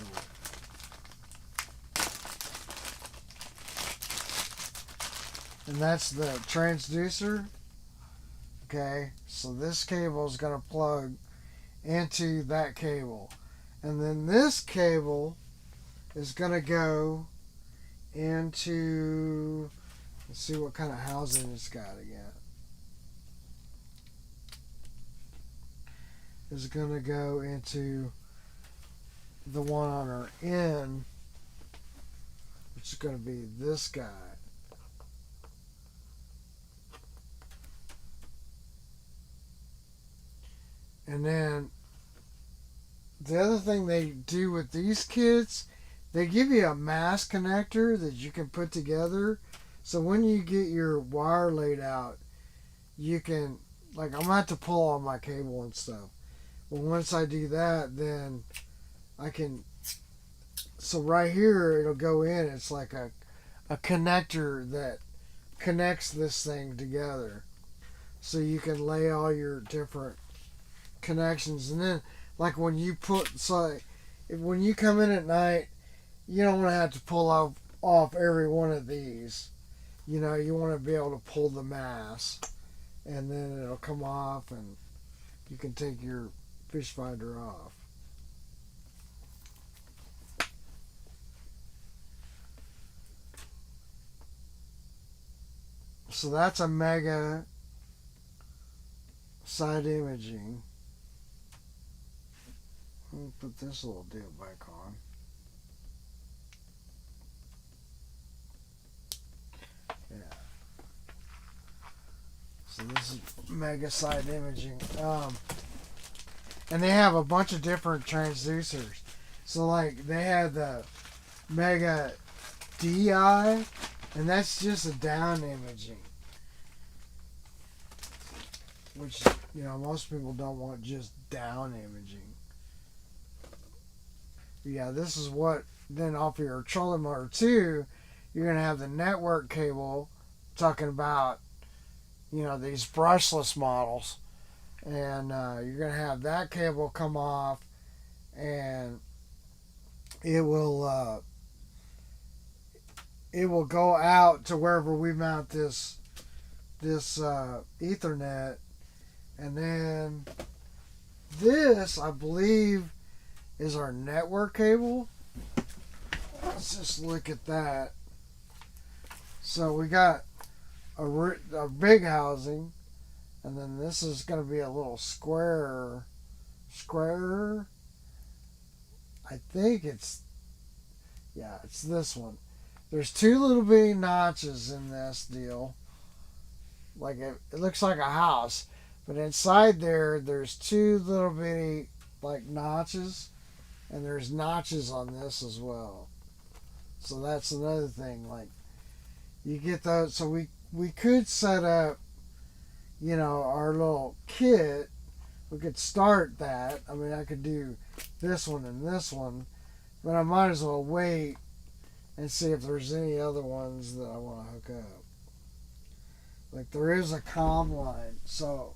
And that's the transducer. Okay, so this cable is going to plug into that cable. And then this cable is going to go into, let's see what kind of housing it's got again. Is going to go into the one on our end, which is going to be this guy. And then the other thing they do with these kits, they give you a mass connector that you can put together. So when you get your wire laid out, you can, like, I'm going to have to pull all my cable and stuff. But once I do that, then I can, so right here it'll go in. It's like a connector that connects this thing together. So you can lay all your different connections. And then, like, when you put, so when you come in at night, you don't want to have to pull off every one of these. You know, you want to be able to pull the mass, and then it'll come off, and you can take your fish finder off. So that's a mega side imaging. Let me put this little deal back on. Yeah. So this is mega side imaging. And they have a bunch of different transducers. So like they have the mega DI, and that's just a down imaging. Which, you know, most people don't want just down imaging. Yeah, this is what, then off your trolling motor 2, you're going to have the network cable, talking about, you know, these brushless models. And you're going to have that cable come off, and it will go out to wherever we mount this Ethernet. And then this, I believe, is our network cable. Let's just look at that. So we got a big housing, and then this is going to be a little square. I think it's this one. There's two little bitty notches in this deal. Like it looks like a house. But inside there's two little bitty, like, notches, and there's notches on this as well. So that's another thing. Like, you get those. So we could set up, you know, our little kit. We could start that. I mean, I could do this one and this one, but I might as well wait and see if there's any other ones that I want to hook up. Like, there is a comm line, so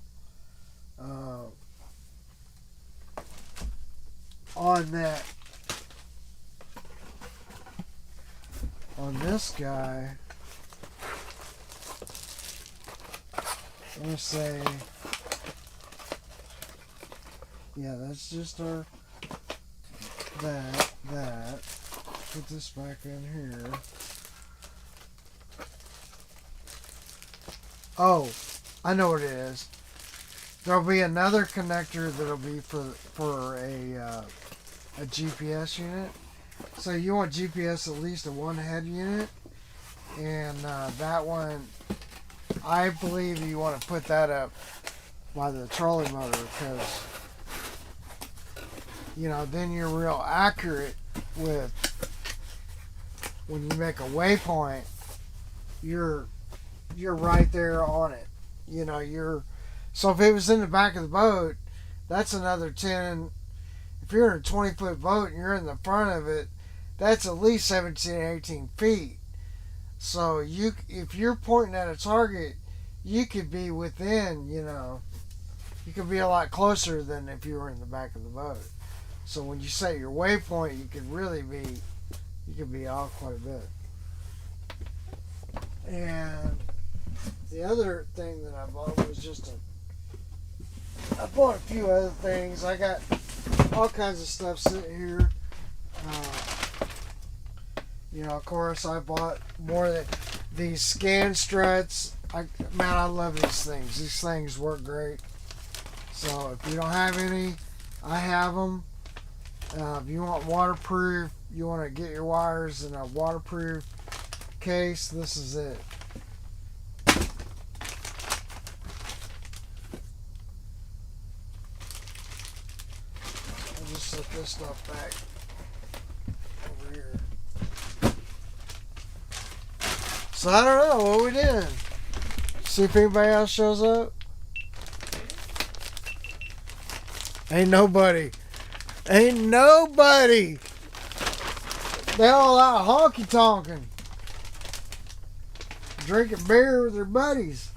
on this guy, I'm gonna say, yeah, that's just our that. Put this back in here. Oh, I know what it is. There'll be another connector that'll be for a GPS unit. So you want GPS at least a one head unit, and that one, I believe you want to put that up by the trolling motor, because, you know, then you're real accurate with, when you make a waypoint, you're right there on it. You know, so if it was in the back of the boat, that's another 10. If you're in a 20-foot boat and you're in the front of it, that's at least 17, 18 feet. So if you're pointing at a target, you could be within, you know, you could be a lot closer than if you were in the back of the boat. So when you set your waypoint, you could be off quite a bit. And the other thing that I bought was I bought a few other things. I got all kinds of stuff sitting here. You know, of course, I bought more of these scan struts. I love these things. These things work great. So if you don't have any, I have them. If you want waterproof, you want to get your wires in a waterproof case, this is it. I'll just set this stuff back over here. So I don't know what we did. See if anybody else shows up. Ain't nobody. Ain't nobody. They all out honky tonking. Drinking beer with their buddies.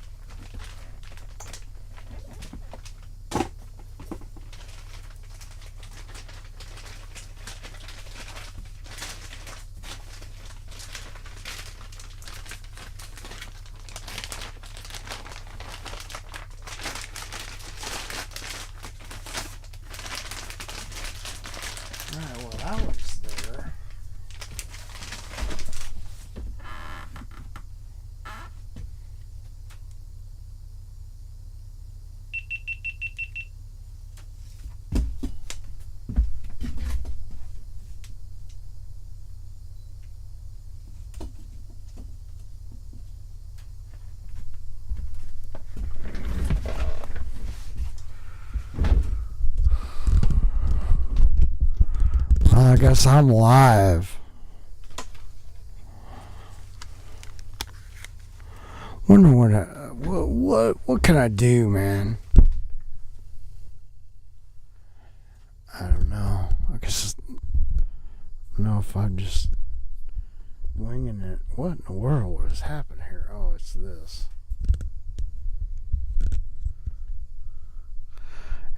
I guess I'm live. Wonder what can I do, man? I don't know. I guess I don't know if I'm just winging it. What in the world has happened here? Oh, it's this.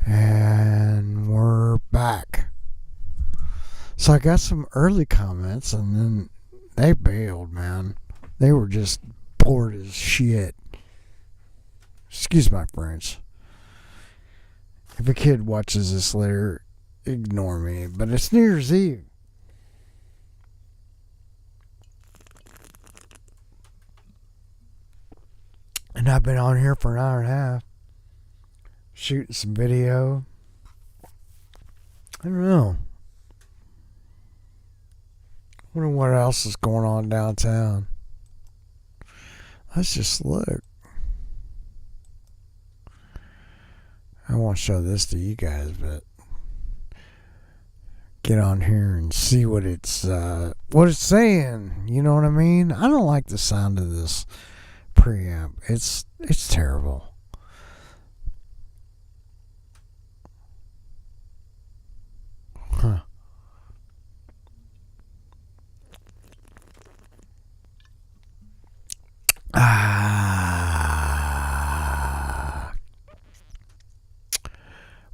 And we're back. So I got some early comments, and then they bailed, man. They were just bored as shit. Excuse my French. If a kid watches this later, ignore me. But it's New Year's Eve. And I've been on here for an hour and a half. Shooting some video. I don't know. Wonder what else is going on downtown. Let's just look. I won't show this to you guys, but get on here and see what it's saying. You know what I mean? I don't like the sound of this preamp. It's terrible. Huh.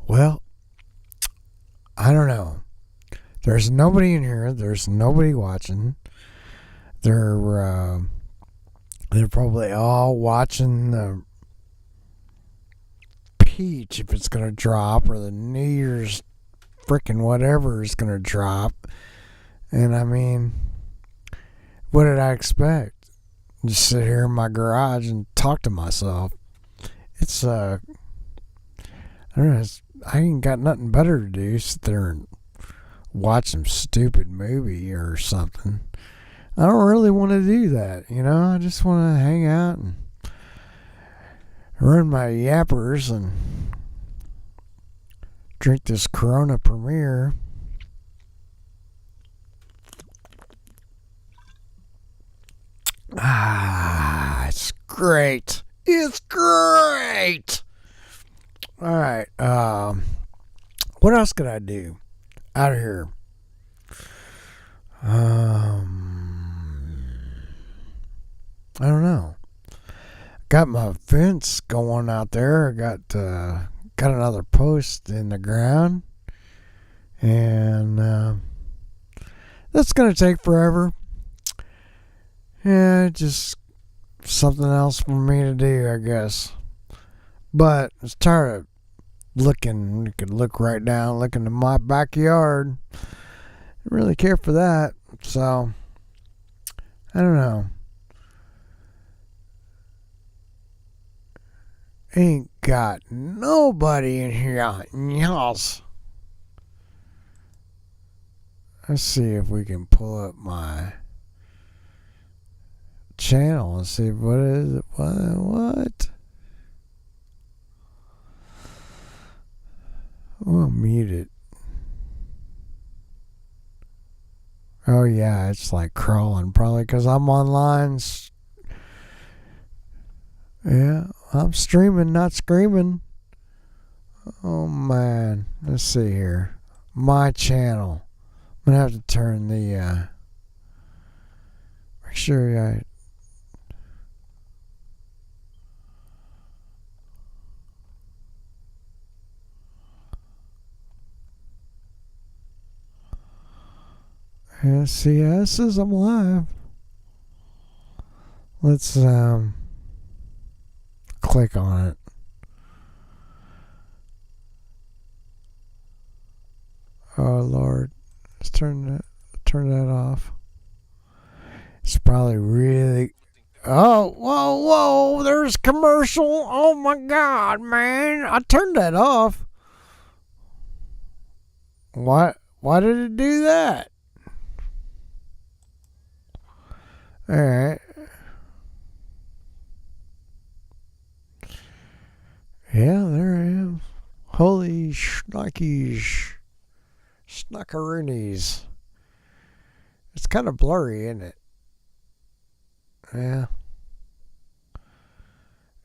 Well, I don't know. There's nobody in here. There's nobody watching. They're probably all watching the Peach if it's gonna drop, or the New Year's frickin' whatever is gonna drop. And I mean, what did I expect? Just sit here in my garage and talk to myself. It's I don't know. I ain't got nothing better to do. Sit there and watch some stupid movie or something. I don't really want to do that, you know. I just want to hang out and run my yappers and drink this Corona Premier. It's great. It's great. All right. What else could I do out of here? I don't know. Got my fence going out there. I got another post in the ground, and that's gonna take forever. Yeah, just something else for me to do, I guess. But I was tired of looking. You could look right down, look into my backyard. I don't really care for that. So, I don't know. Ain't got nobody in here. Yes. Let's see if we can pull up my channel and see what is it. What? Oh, mute it. Oh yeah, it's like crawling, probably because I'm online Yeah, I'm streaming, not screaming. Oh man, let's see here. My channel. I'm gonna have to turn the. Make sure I. Yeah, see, it says I'm live. Let's click on it. Oh Lord, let's turn that off. It's probably really. Oh, whoa! There's commercial. Oh my God, man! I turned that off. Why? Why did it do that? All right. Yeah, there I am. Holy schnuckies. Snuckeroonies. It's kind of blurry, isn't it? Yeah.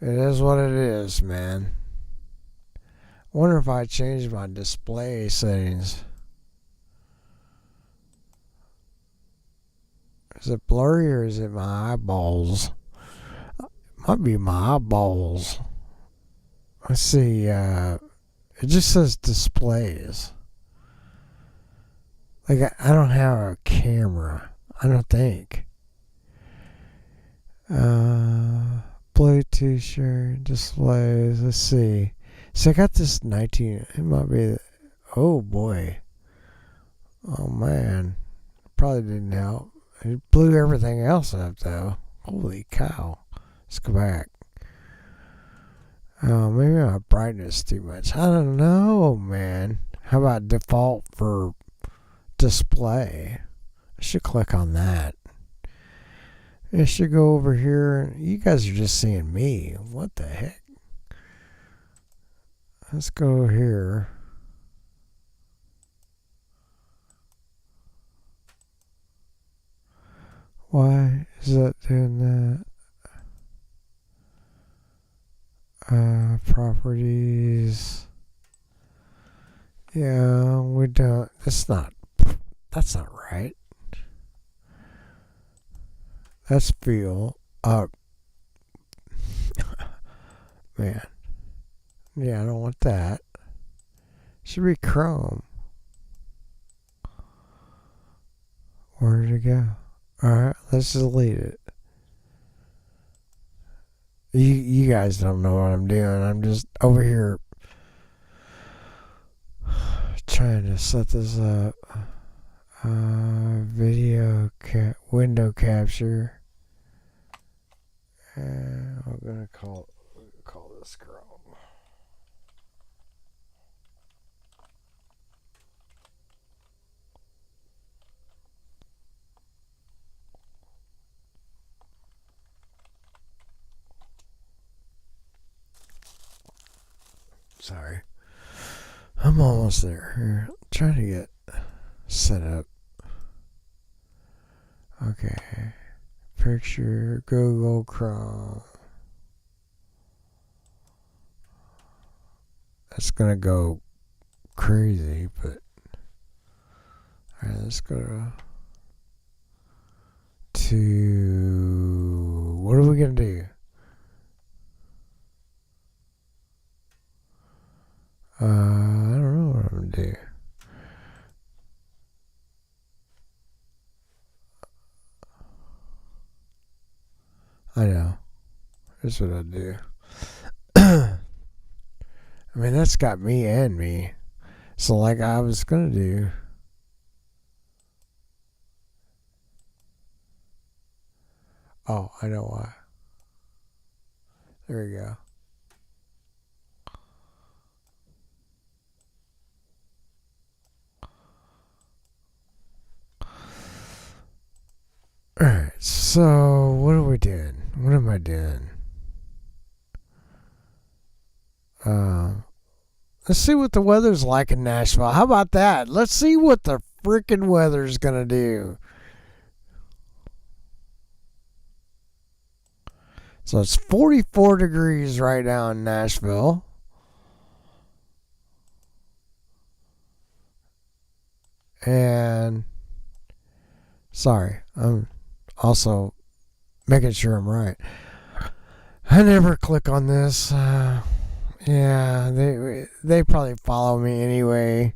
It is what it is, man. Wonder if I changed my display settings. Is it blurry or is it my eyeballs? Might be my eyeballs. Let's see. It just says displays. Like I don't have a camera. I don't think. Bluetooth shirt displays. Let's see. So I got this 19. It might be. Oh boy. Oh man. Probably didn't help. It blew everything else up though. Holy cow. Let's go back. Oh, maybe my brightness too much. I don't know, man. How about default for display? I should click on that. I should go over here. You guys are just seeing me. What the heck? Let's go here. Why is that doing that? Properties. Yeah, we don't. That's not right. That's feel up. Man. Yeah, I don't want that. Should be Chrome. Where did it go? Alright, let's delete it. You guys don't know what I'm doing. I'm just over here trying to set this up. Video window capture. And I'm gonna call this Chrome. Sorry. I'm almost there. Here, trying to get set up. Okay. Picture, Google Chrome. That's gonna go crazy, but alright, let's go to what are we gonna do? I don't know what I'm gonna do. I know. That's what I do. I mean, that's got me and me. So, like I was gonna do. Oh, I know why. There we go. Alright, so what are we doing? What am I doing? Let's see what the weather's like in Nashville. How about that? Let's see what the freaking weather's gonna do. So it's 44 degrees right now in Nashville. And sorry, I'm also making sure I'm right. I never click on this. Yeah, they probably follow me anyway.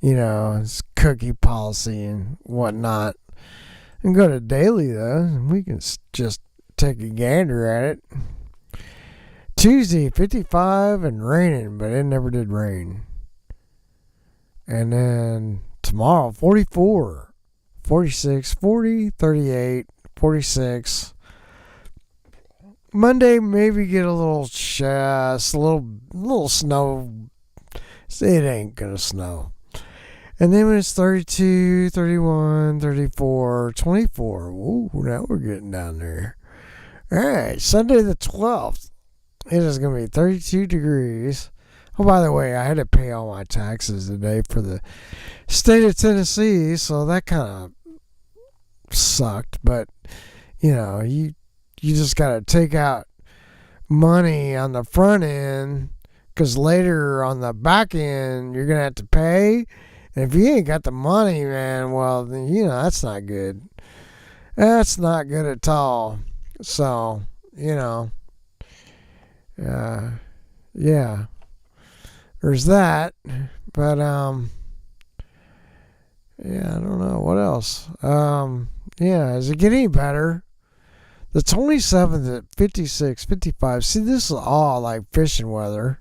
You know, it's cookie policy and whatnot. And go to daily though, and we can just take a gander at it. Tuesday, 55 and raining, but it never did rain. And then tomorrow, 44, 46, 40, 38, 46. Monday, maybe get a little a little snow. It ain't gonna snow. And then when it's 32, 31, 34, 24. Ooh, now we're getting down there. All right, Sunday the 12th. It is going to be 32 degrees. Oh, by the way, I had to pay all my taxes today for the state of Tennessee, so that kind of sucked. But, you know, you just got to take out money on the front end because later on the back end, you're going to have to pay. And if you ain't got the money, man, well, then, you know, that's not good. That's not good at all. So, you know, yeah, there's that. But, yeah, I don't know. What else? Yeah, is it getting better? The 27th at 56, 55. See, this is all like fishing weather.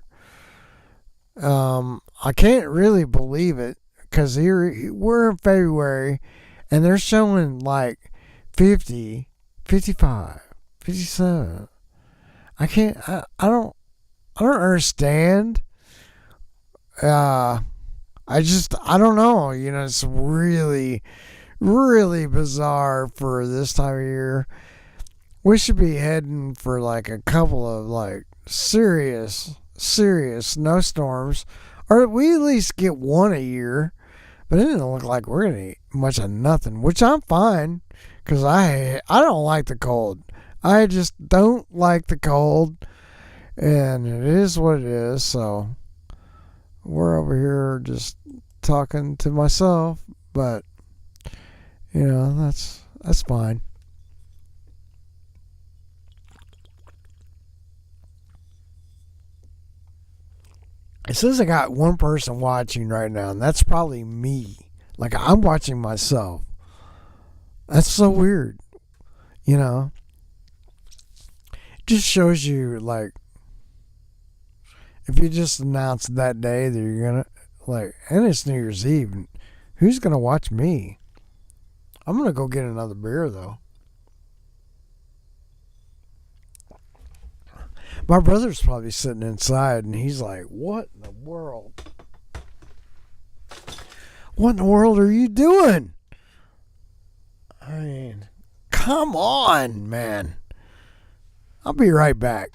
I can't really believe it. Because here we're in February and they're showing like 50, 55, 57. I don't understand. I don't know. You know, it's really, really bizarre for this time of year. We should be heading for like a couple of like serious snowstorms, or we at least get one a year. But it didn't look like we're going to eat much of nothing, which I'm fine because I don't like the cold. I just don't like the cold, and it is what it is. So we're over here just talking to myself, but you know, that's fine. It says I got one person watching right now, and that's probably me. Like, I'm watching myself. That's so weird. You know? It just shows you, like, if you just announce that day that you're going to, like, and it's New Year's Eve, who's going to watch me? I'm going to go get another beer, though. My brother's probably sitting inside and he's like, what in the world? What in the world are you doing? I mean, come on, man. I'll be right back.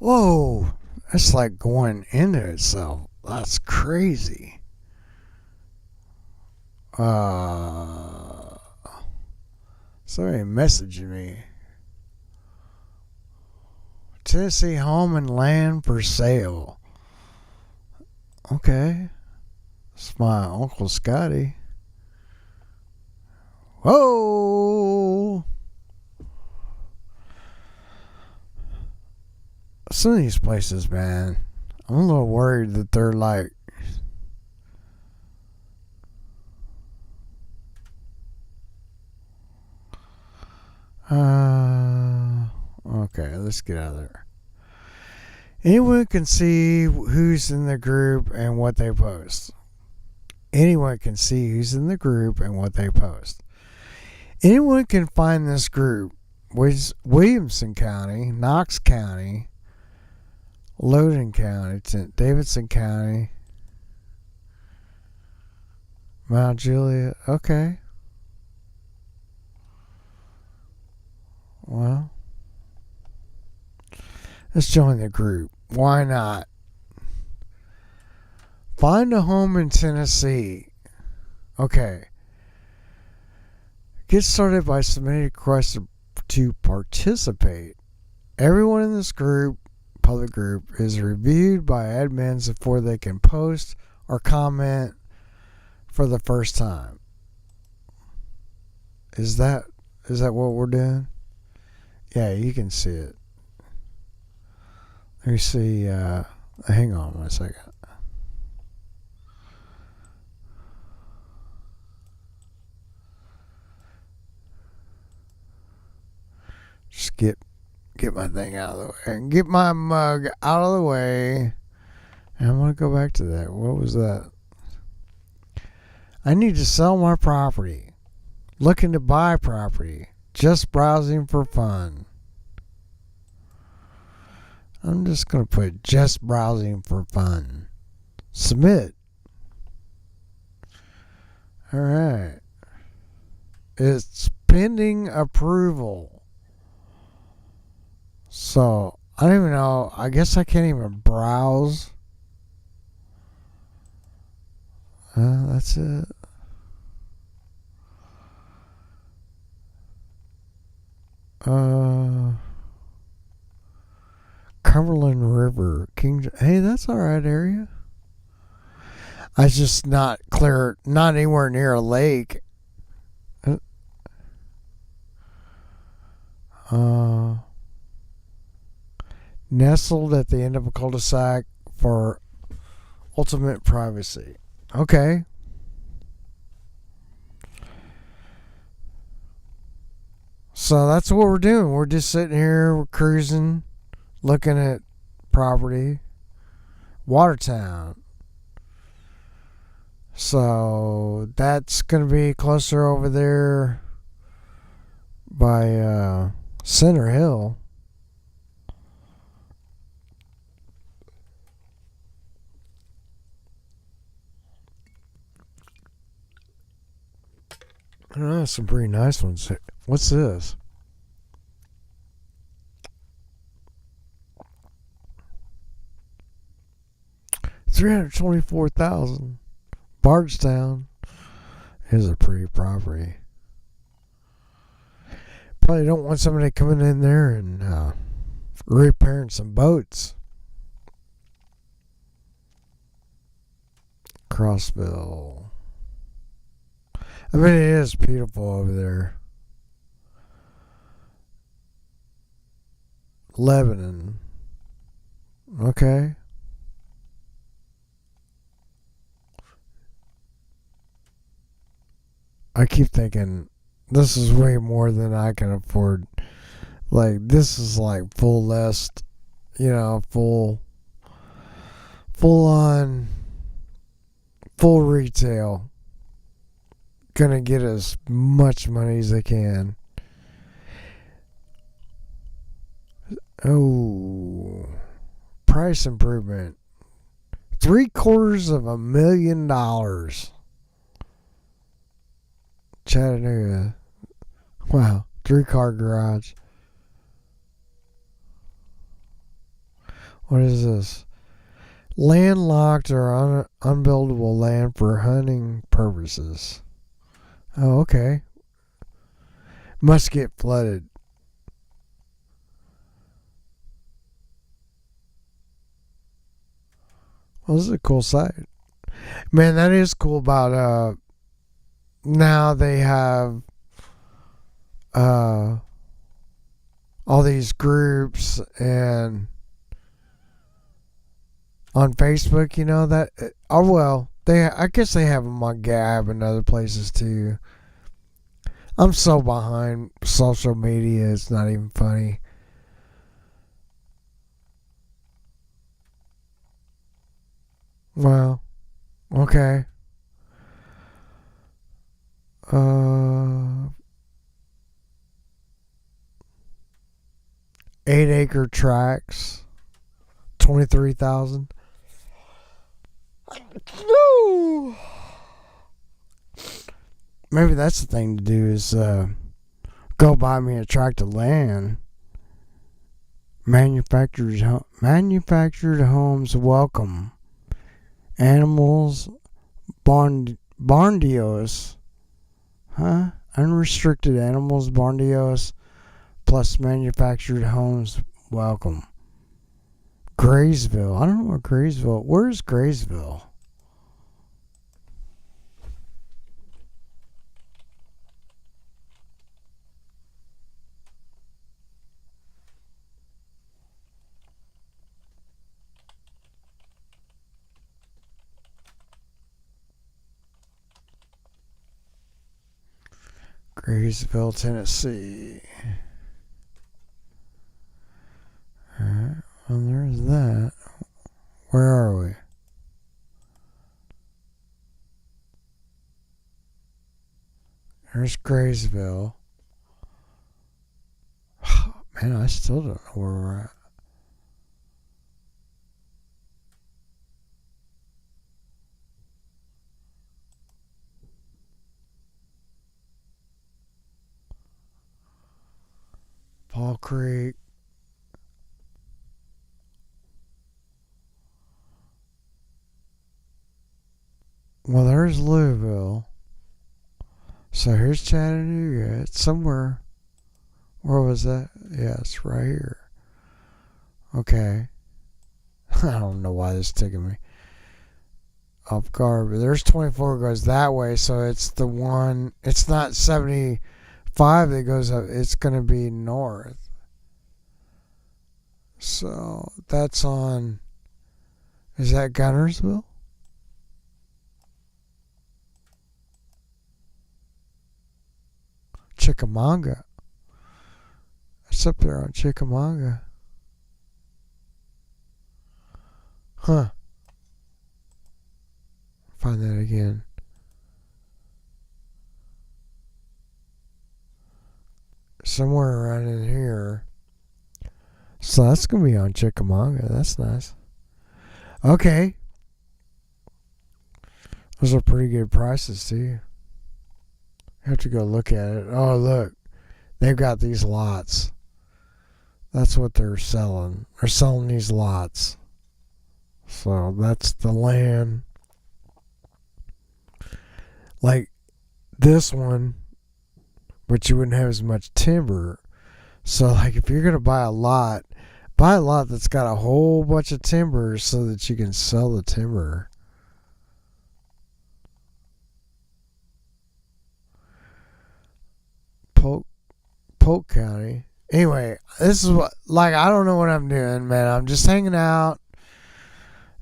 Whoa, that's like going into itself. That's crazy. Somebody messaging me. Tennessee home and land for sale. Okay. It's my Uncle Scotty. Whoa! Some of these places, man, I'm a little worried that they're like, okay, let's get out of there. Anyone can see who's in the group and what they post. Anyone can see who's in the group and what they post. Anyone can find this group, which is Williamson County, Knox County, Loudoun County, Davidson County, Mount Juliet. Okay. Well, let's join the group. Why not? Find a home in Tennessee. Okay. Get started by submitting requests to participate. Everyone in this group, public group, is reviewed by admins before they can post or comment for the first time. Is that what we're doing? Yeah, you can see it. Let me see. Hang on one second. Just get my thing out of the way. And get my mug out of the way. And I'm going to go back to that. What was that? I need to sell my property. Looking to buy property. Just browsing for fun. I'm just going to put just browsing for fun. Submit. All right. It's pending approval. So, I don't even know. I guess I can't even browse. That's it. Cumberland River. Hey, that's alright area. I was just not anywhere near a lake. Nestled at the end of a cul-de-sac for ultimate privacy. Okay. So that's what we're doing. We're just sitting here, we're cruising, looking at property. Watertown. So that's going to be closer over there by Center Hill. I don't know, some pretty nice ones. What's this? $324,000. Bardstown is a pretty property. Probably don't want somebody coming in there and repairing some boats. Crossville. I mean, it is beautiful over there. Lebanon. Okay. I keep thinking this is way more than I can afford. Like, this is like full list, full on, full retail. Gonna get as much money as they can. Oh, price improvement. $750,000. Chattanooga. Wow, 3-car garage. What is this? Landlocked or unbuildable land for hunting purposes. Oh, okay. Must get flooded. Well, this is a cool site. Man, that is cool about now they have all these groups and on Facebook, that I guess they have them on Gab and other places too. I'm so behind social media, it's not even funny. Well, okay. 8-acre tracts, 23,000. No. Maybe that's the thing to do is go buy me a tract of land. Manufactured homes welcome. Animals, barndios. Huh? Unrestricted animals, barndios, plus manufactured homes welcome. Graysville. I don't know what Graysville. Where's Graysville? Graysville, Tennessee. Alright, well, there's that. Where are we? There's Graysville. Man, I still don't know where we're at. Paul Creek. Well, there's Louisville. So here's Chattanooga. It's somewhere. Where was that? Yeah, it's right here. Okay. I don't know why this is taking me off guard, but there's 24 goes that way, so it's the one. It's not 75 that goes up. It's going to be north. So that's on. Is that Gunnersville? Chickamauga. It's up there on Chickamauga. Huh. Find that again. Somewhere around in here. So that's going to be on Chickamauga. That's nice. Okay. Those are pretty good prices too. Have to go look at it. Oh, look. They've got these lots. That's what they're selling. They're selling these lots. So that's the land. Like this one, but you wouldn't have as much timber. So like if you're going to buy a lot that's got a whole bunch of timber so that you can sell the timber. Polk County. Anyway, this is what, like, I don't know what I'm doing, man. I'm just hanging out.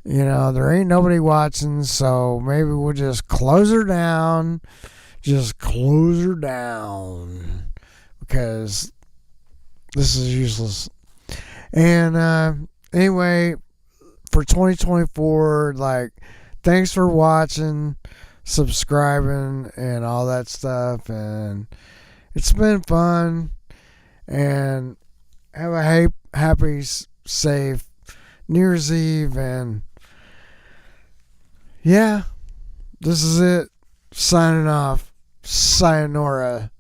There ain't nobody watching, so maybe we'll just close her down. Just close her down. Because this is useless. And anyway, for 2024, like, thanks for watching, subscribing, and all that stuff. And it's been fun. And have a happy, safe New Year's Eve. And yeah, this is it. Signing off. Sayonara.